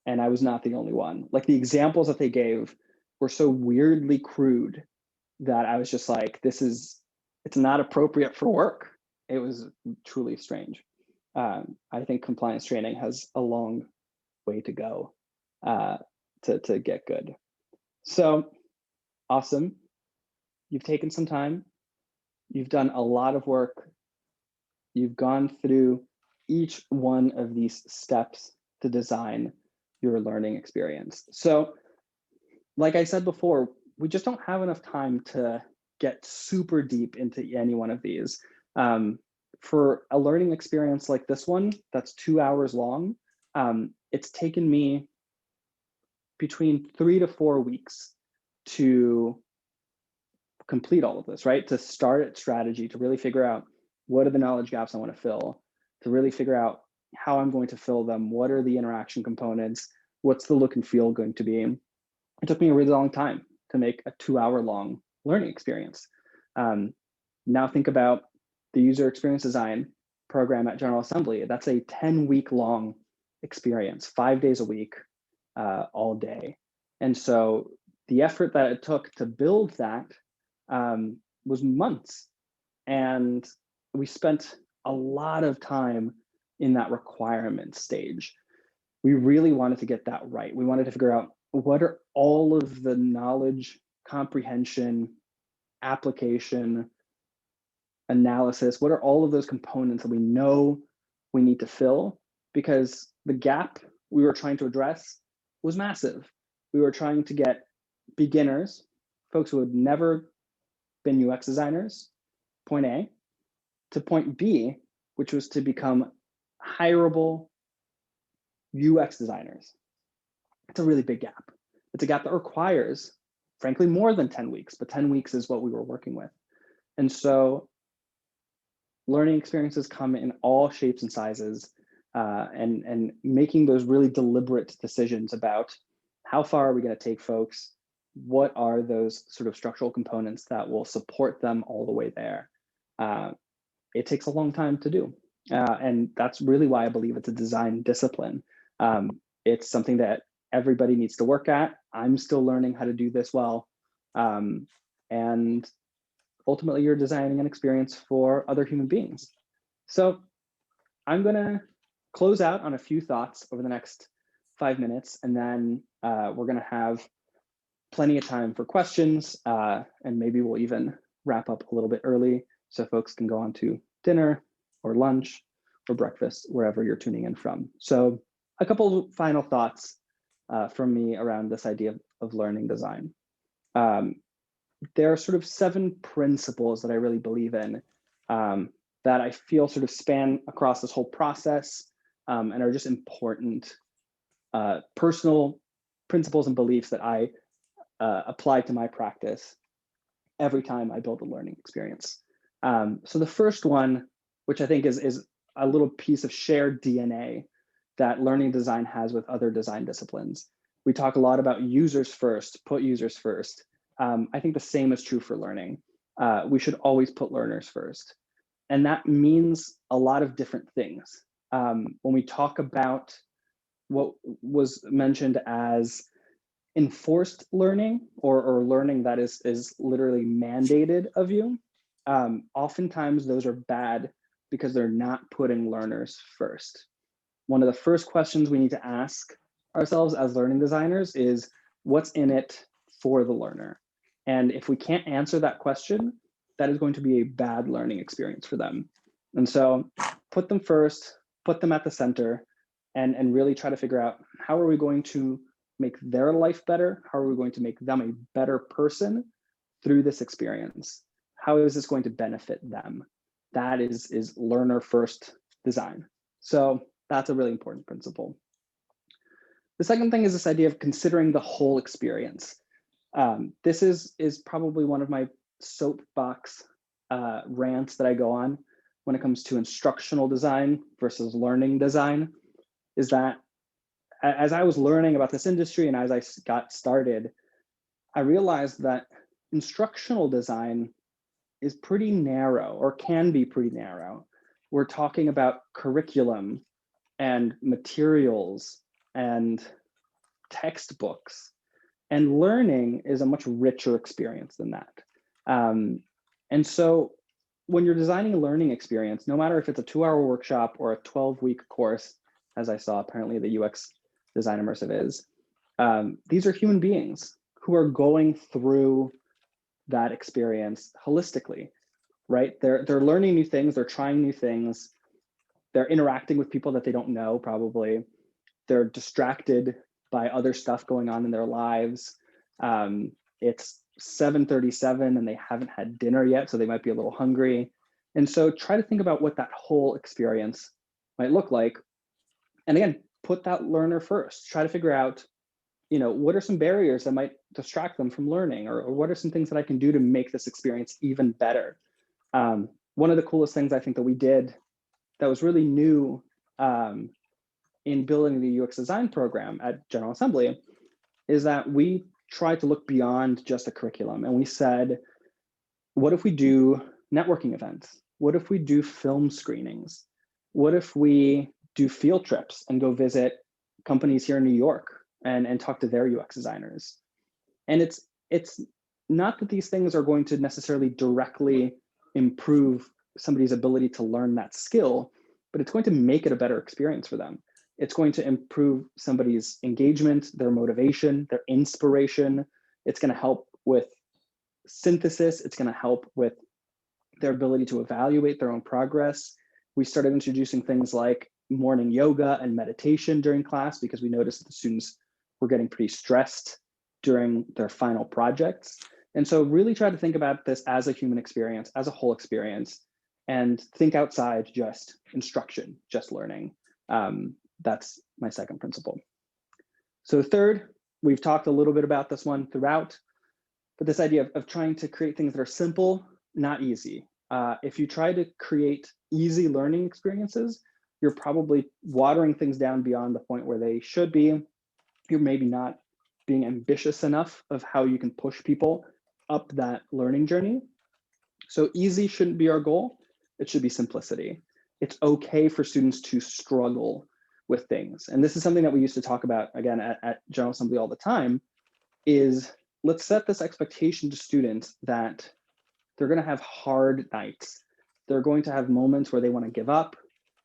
And I was not the only one. Like, the examples that they gave were so weirdly crude that I was just like, it's not appropriate for work. It was truly strange. I think compliance training has a long way to go to get good. So awesome. You've taken some time. You've done a lot of work. You've gone through each one of these steps to design your learning experience. So, like I said before, we just don't have enough time to get super deep into any one of these. For a learning experience like this one, that's 2 hours long, it's taken me between 3 to 4 weeks to complete all of this, right? To start at strategy, to really figure out what are the knowledge gaps I want to fill, to really figure out how I'm going to fill them, what are the interaction components, what's the look and feel going to be. It took me a really long time to make a 2 hour long learning experience. Now think about the user experience design program at General Assembly. That's a 10-week long experience, 5 days a week, all day. And so the effort that it took to build that was months. And we spent a lot of time in that requirement stage. We really wanted to get that right. We wanted to figure out what are all of the knowledge, comprehension, application, analysis, what are all of those components that we know we need to fill, because the gap we were trying to address was massive. We were trying to get beginners, folks who had never been UX designers, point A, to point B, which was to become hireable UX designers. It's a really big gap. It's a gap that requires, frankly, more than 10 weeks, but 10 weeks is what we were working with. And so learning experiences come in all shapes and sizes, and making those really deliberate decisions about how far are we going to take folks, what are those sort of structural components that will support them all the way there. It takes a long time to do. And that's really why I believe it's a design discipline. It's something that everybody needs to work at. I'm still learning how to do this well. And ultimately, you're designing an experience for other human beings. So I'm going to close out on a few thoughts over the next 5 minutes, and then we're going to have plenty of time for questions, and maybe we'll even wrap up a little bit early so folks can go on to dinner or lunch or breakfast, wherever you're tuning in from. So a couple of final thoughts from me around this idea of learning design. There are sort of 7 principles that I really believe in, that I feel sort of span across this whole process, and are just important personal principles and beliefs that I apply to my practice every time I build a learning experience. So the first one, which I think is a little piece of shared DNA that learning design has with other design disciplines. We talk a lot about users first, put users first. I think the same is true for learning. We should always put learners first. And that means a lot of different things. When we talk about what was mentioned as enforced learning, or learning that is literally mandated of you, oftentimes those are bad because they're not putting learners first. One of the first questions we need to ask ourselves as learning designers is, what's in it for the learner? And if we can't answer that question, that is going to be a bad learning experience for them. And so put them first, put them at the center, and really try to figure out, how are we going to make their life better? How are we going to make them a better person through this experience? How is this going to benefit them? That is learner first design. So that's a really important principle. The second thing is this idea of considering the whole experience. This is probably one of my soapbox rants that I go on when it comes to instructional design versus learning design, is that as I was learning about this industry and as I got started, I realized that instructional design is pretty narrow, or can be pretty narrow. We're talking about curriculum and materials and textbooks, and learning is a much richer experience than that. And so when you're designing a learning experience, no matter if it's a 2-hour workshop or a 12-week course, as I saw apparently the UX Design Immersive is, these are human beings who are going through that experience holistically, right? They're learning new things, they're trying new things, they're interacting with people that they don't know probably, they're distracted by other stuff going on in their lives. It's 7:37 and they haven't had dinner yet, so they might be a little hungry. And so try to think about what that whole experience might look like. And again, put that learner first. Try to figure out, what are some barriers that might distract them from learning, or what are some things that I can do to make this experience even better. One of the coolest things I think that we did that was really new in building the UX design program at General Assembly is that we tried to look beyond just a curriculum, and we said, what if we do networking events? What if we do film screenings? What if we do field trips and go visit companies here in New York and talk to their UX designers? And it's not that these things are going to necessarily directly improve somebody's ability to learn that skill, but it's going to make it a better experience for them. It's going to improve somebody's engagement, their motivation, their inspiration. It's going to help with synthesis. It's going to help with their ability to evaluate their own progress. We started introducing things like morning yoga and meditation during class because we noticed that the students were getting pretty stressed during their final projects. And so really try to think about this as a human experience, as a whole experience, and think outside just instruction, just learning. That's my second principle. So third, we've talked a little bit about this one throughout, but this idea of trying to create things that are simple, not easy. If you try to create easy learning experiences, you're probably watering things down beyond the point where they should be. You're maybe not being ambitious enough of how you can push people up that learning journey. So easy shouldn't be our goal. It should be simplicity. It's okay for students to struggle with things. And this is something that we used to talk about, again, at General Assembly all the time, is let's set this expectation to students that they're going to have hard nights. They're going to have moments where they want to give up,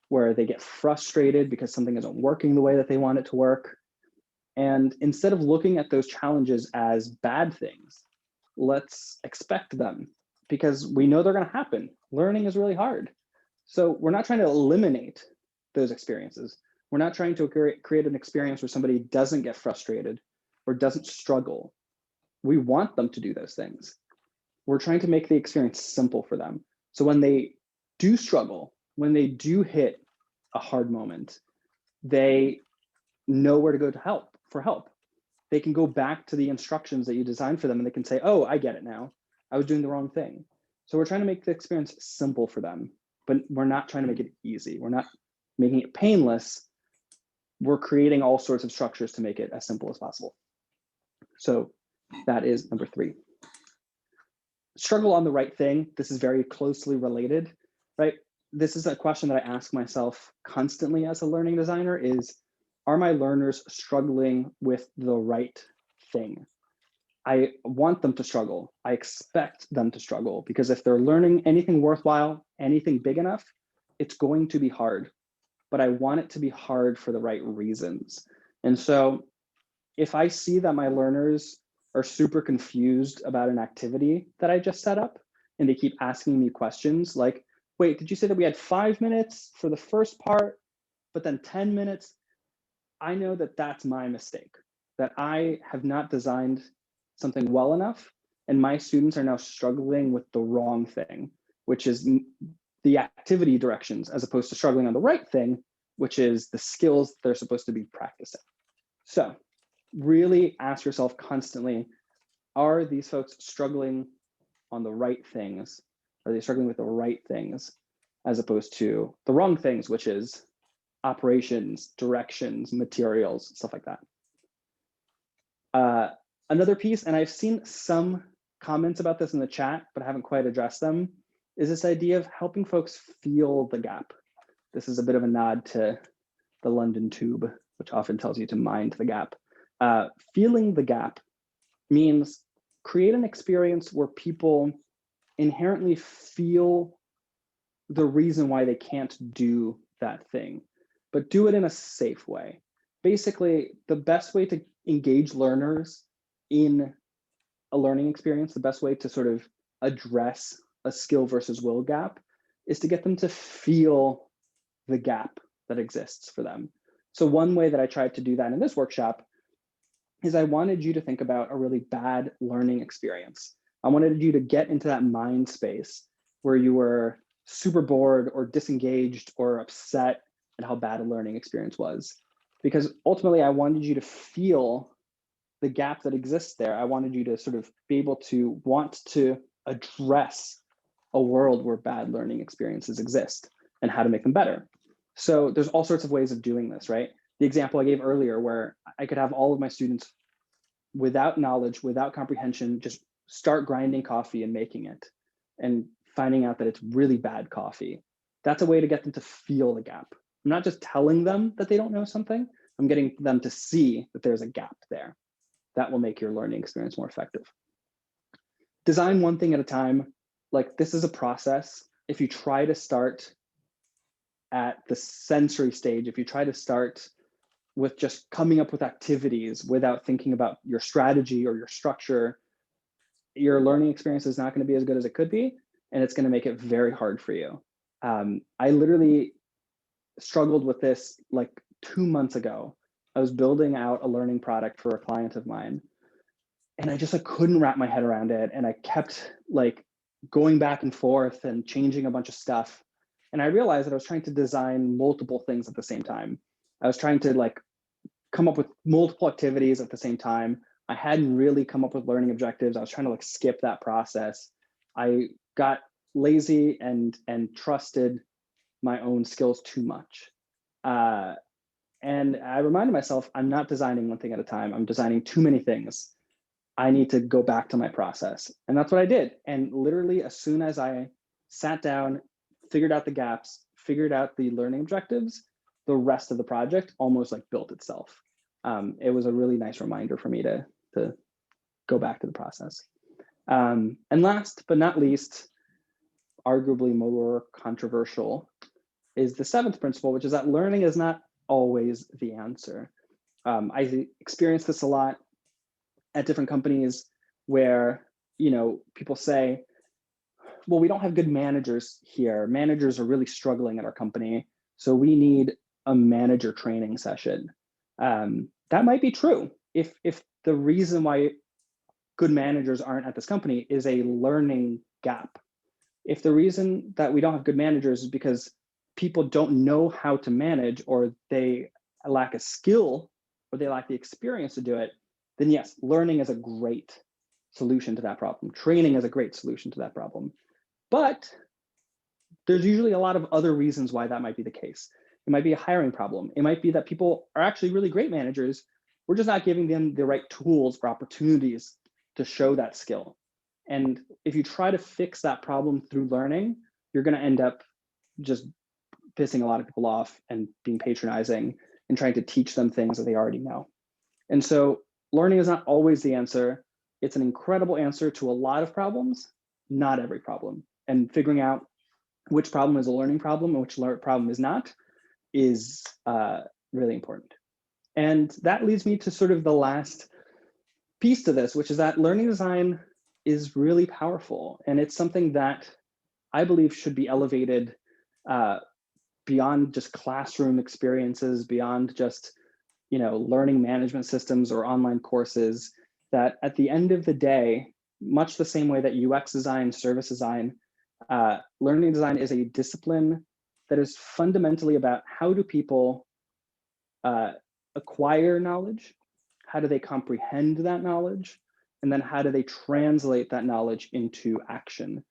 where they get frustrated because something isn't working the way that they want it to work. And instead of looking at those challenges as bad things, let's expect them, because we know they're going to happen. Learning is really hard. So we're not trying to eliminate those experiences. We're not trying to create an experience where somebody doesn't get frustrated or doesn't struggle. We want them to do those things. We're trying to make the experience simple for them. So when they do struggle, when they do hit a hard moment, they know where to go for help. They can go back to the instructions that you designed for them and they can say, oh, I get it now. I was doing the wrong thing. So we're trying to make the experience simple for them, but we're not trying to make it easy. We're not making it painless. We're creating all sorts of structures to make it as simple as possible. So that is number 3. Struggle on the right thing. This is very closely related, right? This is a question that I ask myself constantly as a learning designer is, are my learners struggling with the right thing? I want them to struggle. I expect them to struggle, because if they're learning anything worthwhile, anything big enough, it's going to be hard, but I want it to be hard for the right reasons. And so if I see that my learners are super confused about an activity that I just set up, and they keep asking me questions like, wait, did you say that we had 5 minutes for the first part, but then 10 minutes? I know that that's my mistake, that I have not designed something well enough, and my students are now struggling with the wrong thing, which is the activity directions, as opposed to struggling on the right thing, which is the skills they're supposed to be practicing. So really ask yourself constantly, are these folks struggling on the right things? Are they struggling with the right things as opposed to the wrong things, which is operations, directions, materials, stuff like that. Another piece, and I've seen some comments about this in the chat, but I haven't quite addressed them, is this idea of helping folks feel the gap. This is a bit of a nod to the London Tube, which often tells you to mind the gap. Feeling the gap means create an experience where people inherently feel the reason why they can't do that thing, but do it in a safe way. Basically, the best way to engage learners in a learning experience, the best way to sort of address a skill versus will gap is to get them to feel the gap that exists for them. So one way that I tried to do that in this workshop is I wanted you to think about a really bad learning experience. I wanted you to get into that mind space where you were super bored or disengaged or upset at how bad a learning experience was. Because ultimately, I wanted you to feel the gap that exists there. I wanted you to sort of be able to want to address a world where bad learning experiences exist and how to make them better. So there's all sorts of ways of doing this, right? The example I gave earlier where I could have all of my students without knowledge, without comprehension, just start grinding coffee and making it and finding out that it's really bad coffee. That's a way to get them to feel the gap. I'm not just telling them that they don't know something, I'm getting them to see that there's a gap there. That will make your learning experience more effective. Design one thing at a time. Like, this is a process. If you try to start at the sensory stage, if you try to start with just coming up with activities without thinking about your strategy or your structure, your learning experience is not going to be as good as it could be, and it's going to make it very hard for you. I literally struggled with this like 2 months ago. I was building out a learning product for a client of mine, and I just like couldn't wrap my head around it. And I kept like going back and forth and changing a bunch of stuff. And I realized that I was trying to design multiple things at the same time. I was trying to like come up with multiple activities at the same time. I hadn't really come up with learning objectives. I was trying to like skip that process. I got lazy and trusted my own skills too much. And I reminded myself, I'm not designing one thing at a time. I'm designing too many things. I need to go back to my process. And that's what I did. And literally, as soon as I sat down, figured out the gaps, figured out the learning objectives, the rest of the project almost like built itself. It was a really nice reminder for me to go back to the process. And last but not least, arguably more controversial, is the seventh principle, which is that learning is not always the answer. I experienced this a lot at different companies where, you know, people say, well, we don't have good managers here. Managers are really struggling at our company, so we need a manager training session. That might be true if the reason why good managers aren't at this company is a learning gap. If the reason that we don't have good managers is because people don't know how to manage, or they lack a skill, or they lack the experience to do it, then yes, learning is a great solution to that problem. Training is a great solution to that problem. But there's usually a lot of other reasons why that might be the case. It might be a hiring problem. It might be that people are actually really great managers. We're just not giving them the right tools or opportunities to show that skill. And if you try to fix that problem through learning, you're going to end up just pissing a lot of people off and being patronizing and trying to teach them things that they already know. And so learning is not always the answer. It's an incredible answer to a lot of problems, not every problem. And figuring out which problem is a learning problem and which problem is not is really important. And that leads me to sort of the last piece to this, which is that learning design is really powerful. And it's something that I believe should be elevated beyond just classroom experiences, beyond just learning management systems or online courses, that at the end of the day, much the same way that UX design, service design, learning design is a discipline that is fundamentally about how do people acquire knowledge, how do they comprehend that knowledge, and then how do they translate that knowledge into action.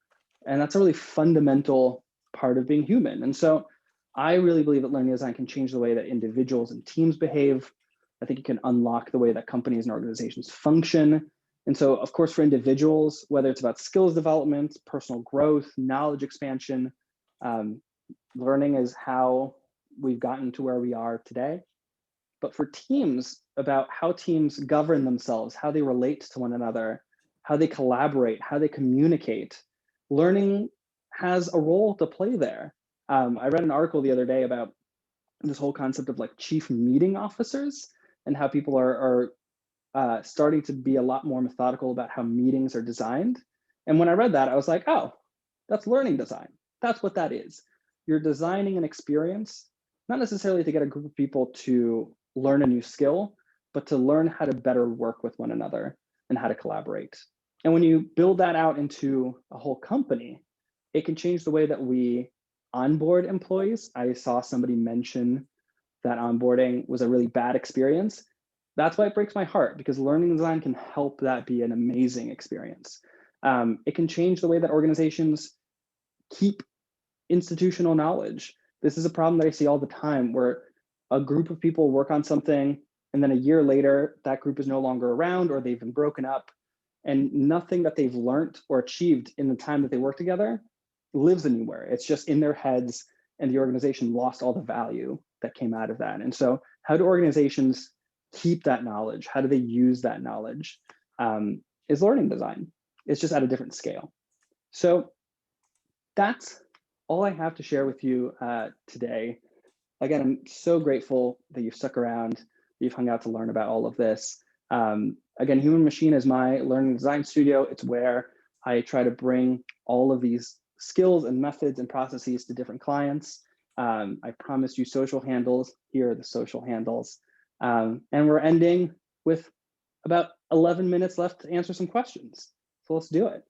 And that's a really fundamental part of being human. And so I really believe that learning design can change the way that individuals and teams behave. I think it can unlock the way that companies and organizations function. And so, of course, for individuals, whether it's about skills development, personal growth, knowledge expansion, learning is how we've gotten to where we are today. But for teams, about how teams govern themselves, how they relate to one another, how they collaborate, how they communicate, learning has a role to play there. I read an article the other day about this whole concept of like chief meeting officers and how people are starting to be a lot more methodical about how meetings are designed. And when I read that, I was like, oh, that's learning design. That's what that is. You're designing an experience, not necessarily to get a group of people to learn a new skill, but to learn how to better work with one another and how to collaborate. And when you build that out into a whole company, it can change the way that we onboard employees. I saw somebody mention that onboarding was a really bad experience. That's why it breaks my heart, because learning design can help that be an amazing experience. It can change the way that organizations keep institutional knowledge. This is a problem that I see all the time, where a group of people work on something and then a year later, that group is no longer around or they've been broken up, and nothing that they've learned or achieved in the time that they work together lives anywhere. It's just in their heads, and the organization lost all the value that came out of that. And so how do organizations keep that knowledge? How do they use that knowledge? Is learning design. It's just at a different scale. So that's all I have to share with you today. Again, I'm so grateful that you've stuck around, you've hung out to learn about all of this. Again, Human Machine is my learning design studio. It's where I try to bring all of these skills and methods and processes to different clients. I promised you social handles. Here are the social handles. And we're ending with about 11 minutes left to answer some questions. So let's do it.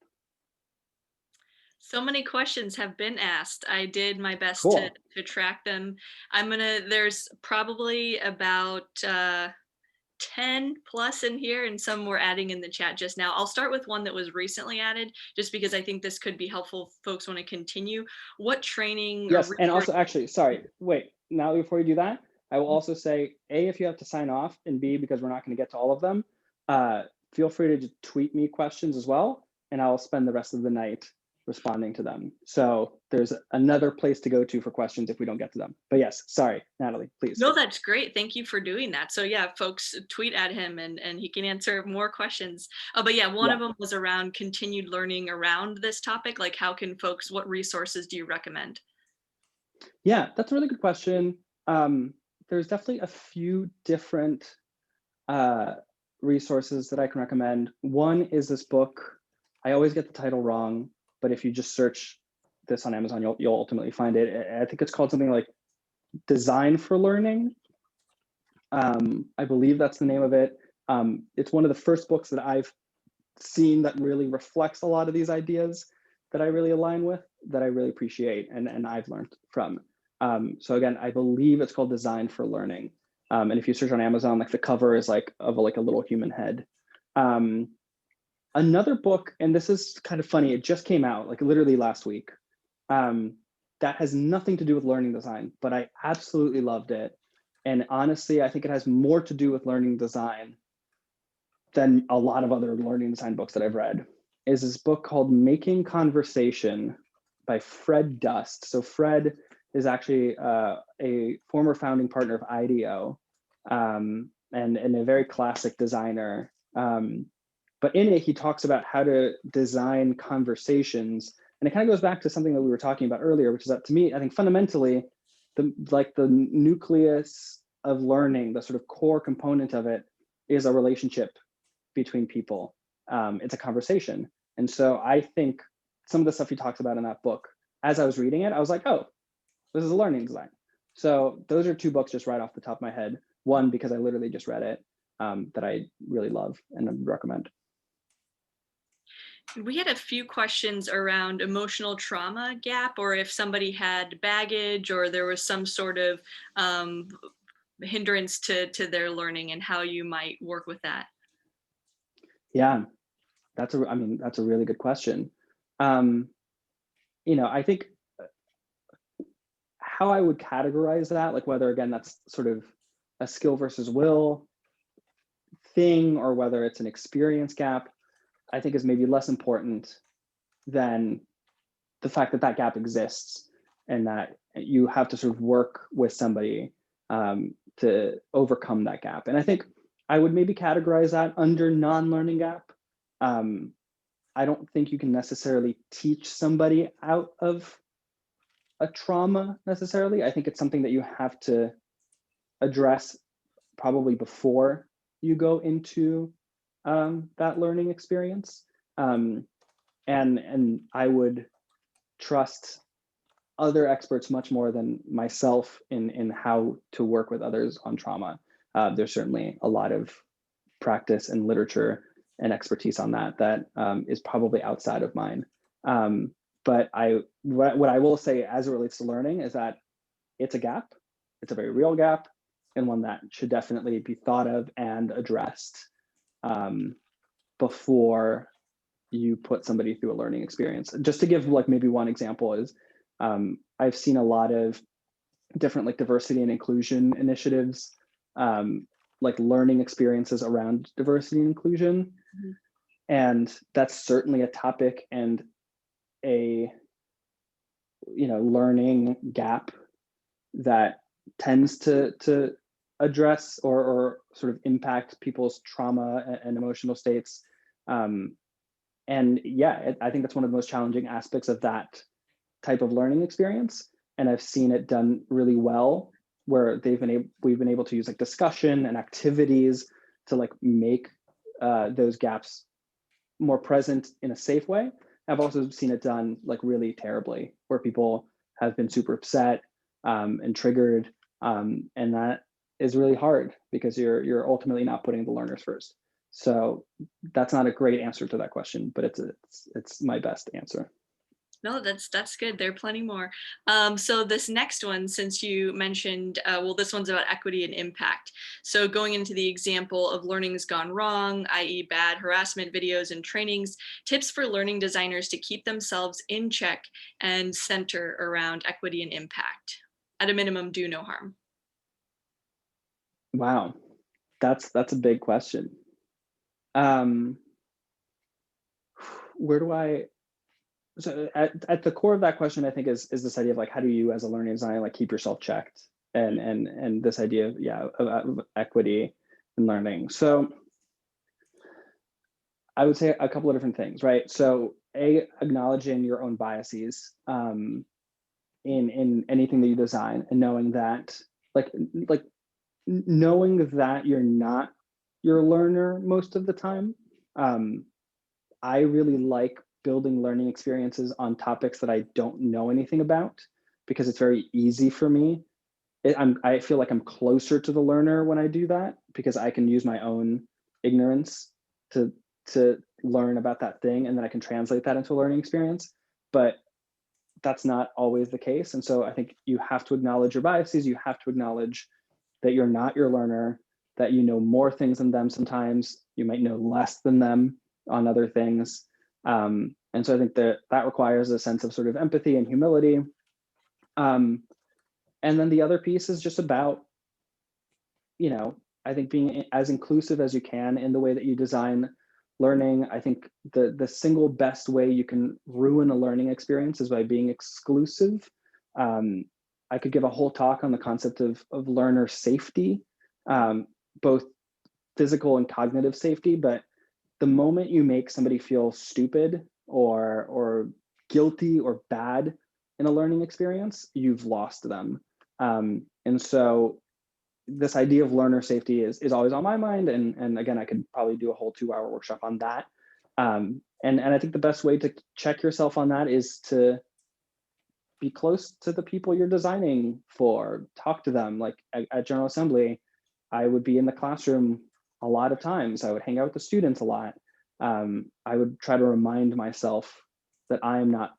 So many questions have been asked. I did my best Cool. to track them. There's probably about 10 plus in here, and some we're adding in the chat just now. I'll start with one that was recently added, just because I think this could be helpful if folks want to continue. What training? Yes, and also actually, sorry, wait, now before you do that, I will also say, A, if you have to sign off, and B, because we're not going to get to all of them, feel free to tweet me questions as well, and I'll spend the rest of the night responding to them. So there's another place to go to for questions if we don't get to them. But yes, sorry, Natalie, please. No, that's great. Thank you for doing that. So yeah, folks, tweet at him and he can answer more questions. But yeah, one of them was around continued learning around this topic. Like, how can folks, what resources do you recommend? Yeah, that's a really good question. There's definitely a few different resources that I can recommend. One is this book. I always get the title wrong, but if you just search this on Amazon, you'll ultimately find it. I think it's called something like Design for Learning. I believe that's the name of it. It's one of the first books that I've seen that really reflects a lot of these ideas that I really align with, that I really appreciate, and I've learned from. So again, I believe it's called Design for Learning. And if you search on Amazon, like the cover is like of a little human head. Another book, and this is kind of funny, it just came out like literally last week, that has nothing to do with learning design, but I absolutely loved it. And honestly, I think it has more to do with learning design than a lot of other learning design books that I've read. Is this book called Making Conversation by Fred Dust. So Fred is actually a former founding partner of IDEO, and a very classic designer. But in it, he talks about how to design conversations. And it kind of goes back to something that we were talking about earlier, which is that to me, I think fundamentally, the nucleus of learning, the sort of core component of it, is a relationship between people. It's a conversation. And so I think some of the stuff he talks about in that book, as I was reading it, I was like, oh, this is a learning design. So those are two books just right off the top of my head. One, because I literally just read it, that I really love and would recommend. We had a few questions around emotional trauma gap, or if somebody had baggage or there was some sort of hindrance to their learning and how you might work with that. Yeah, that's a really good question. I think how I would categorize that, like whether again that's sort of a skill versus will thing or whether it's an experience gap, I think is maybe less important than the fact that that gap exists and that you have to sort of work with somebody to overcome that gap. And I think I would maybe categorize that under non-learning gap. I don't think you can necessarily teach somebody out of a trauma necessarily. I think it's something that you have to address probably before you go into that learning experience. And I would trust other experts much more than myself in how to work with others on trauma. There's certainly a lot of practice and literature and expertise on that is probably outside of mine. But what I will say as it relates to learning is that it's a gap. It's a very real gap and one that should definitely be thought of and addressed before you put somebody through a learning experience. Just to give like maybe one example is I've seen a lot of different like diversity and inclusion initiatives, like learning experiences around diversity and inclusion. Mm-hmm. And that's certainly a topic and a learning gap that tends to address or sort of impact people's trauma and emotional states. And yeah, I think that's one of the most challenging aspects of that type of learning experience. And I've seen it done really well where we've been able to use like discussion and activities to like make those gaps more present in a safe way. I've also seen it done like really terribly where people have been super upset and triggered. And that is really hard because you're ultimately not putting the learners first. So that's not a great answer to that question, but it's my best answer. No, that's good. There are plenty more. So this next one, since you mentioned, this one's about equity and impact. So going into the example of learning's gone wrong, i.e. bad harassment videos and trainings, tips for learning designers to keep themselves in check and center around equity and impact. At a minimum, do no harm. Wow, that's a big question. Where do I? So at the core of that question, I think is this idea of like, how do you as a learning designer like keep yourself checked and this idea of equity in learning. So I would say a couple of different things, right? So acknowledging your own biases in anything that you design and knowing that knowing that you're not your learner most of the time. I really like building learning experiences on topics that I don't know anything about because it's very easy for me. I feel like I'm closer to the learner when I do that because I can use my own ignorance to learn about that thing and then I can translate that into a learning experience. But that's not always the case. And so I think you have to acknowledge your biases. You have to acknowledge that you're not your learner, that you know more things than them sometimes. You might know less than them on other things. And so I think that requires a sense of sort of empathy and humility. And then the other piece is just about, I think being as inclusive as you can in the way that you design learning. I think the single best way you can ruin a learning experience is by being exclusive. I could give a whole talk on the concept of learner safety, both physical and cognitive safety, but the moment you make somebody feel stupid or guilty or bad in a learning experience, you've lost them. And so this idea of learner safety is always on my mind. And again, I could probably do a whole 2-hour workshop on that. And I think the best way to check yourself on that is to be close to the people you're designing for, talk to them. Like at General Assembly, I would be in the classroom a lot of times. I would hang out with the students a lot. I would try to remind myself that I am not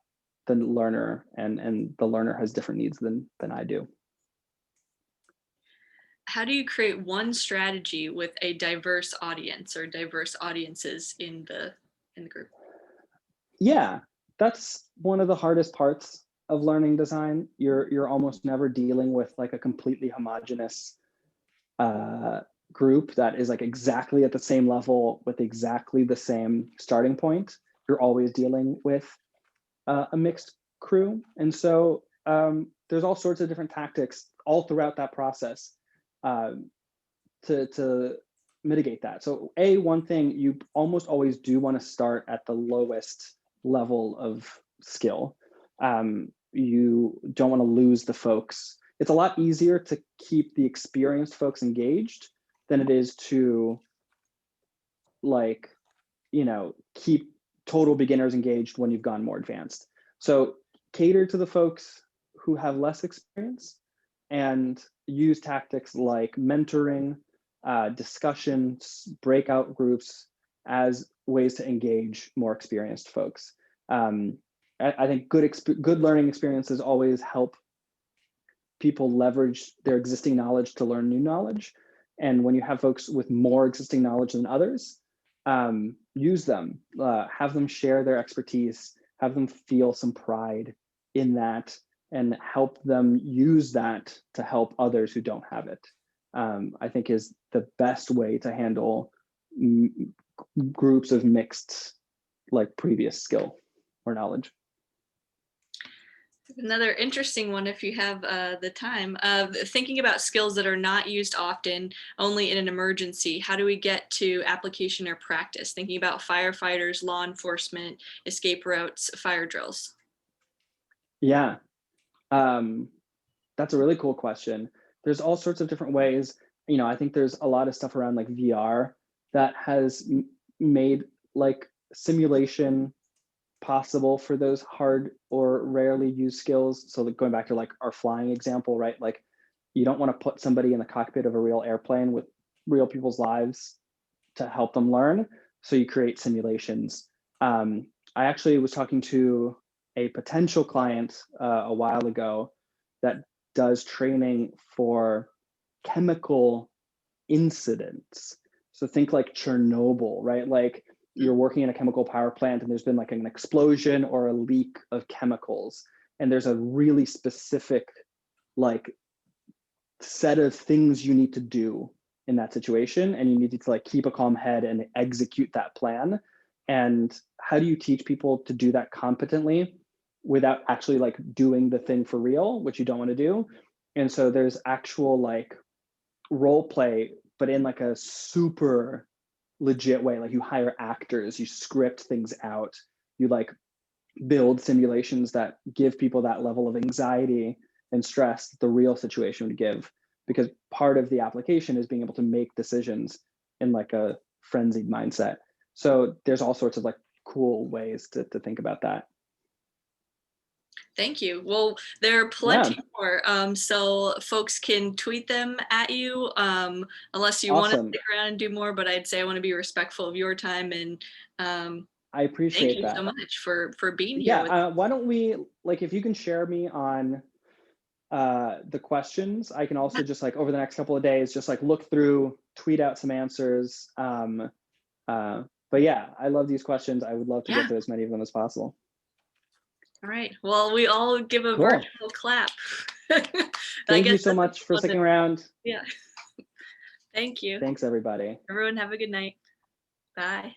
the learner, and the learner has different needs than I do. How do you create one strategy with a diverse audience or diverse audiences in the group? Yeah, that's one of the hardest parts of learning design. You're almost never dealing with like a completely homogenous group that is like exactly at the same level with exactly the same starting point. You're always dealing with a mixed crew. And so there's all sorts of different tactics all throughout that process to mitigate that. So one thing, you almost always do want to start at the lowest level of skill. You don't want to lose the folks. It's a lot easier to keep the experienced folks engaged than it is to like, keep total beginners engaged when you've gone more advanced. So cater to the folks who have less experience and use tactics like mentoring, discussions, breakout groups as ways to engage more experienced folks. I think good learning experiences always help people leverage their existing knowledge to learn new knowledge. And when you have folks with more existing knowledge than others, use them, have them share their expertise, have them feel some pride in that, and help them use that to help others who don't have it. I think is the best way to handle groups of mixed, like previous skill or knowledge. Another interesting one, if you have the time, of thinking about skills that are not used often, only in an emergency. How do we get to application or practice? Thinking about firefighters, law enforcement, escape routes, fire drills. Yeah, that's a really cool question. There's all sorts of different ways. I think there's a lot of stuff around like VR that has made like simulation possible for those hard or rarely used skills. So like going back to like our flying example, right? Like you don't want to put somebody in the cockpit of a real airplane with real people's lives to help them learn. So you create simulations. I actually was talking to a potential client a while ago that does training for chemical incidents. So think like Chernobyl, right? Like you're working in a chemical power plant and there's been like an explosion or a leak of chemicals. And there's a really specific like set of things you need to do in that situation. And you need to like keep a calm head and execute that plan. And how do you teach people to do that competently without actually like doing the thing for real, which you don't want to do? And so there's actual like role play, but in like a super legit way. Like you hire actors, you script things out, you like build simulations that give people that level of anxiety and stress that the real situation would give, because part of the application is being able to make decisions in like a frenzied mindset. So there's all sorts of like cool ways to think about that. Thank you. Well, there are plenty more. So folks can tweet them at you unless you want to stick around and do more, but I'd say I want to be respectful of your time, and I appreciate thank you so much for being here. Yeah, why don't we, like, if you can share me on the questions, I can also just like over the next couple of days, just like look through, tweet out some answers. But yeah, I love these questions. I would love to get to as many of them as possible. All right. Well, we all give a virtual clap. Thank you so much for sticking around. Yeah. Thank you. Thanks, everybody. Everyone have a good night. Bye.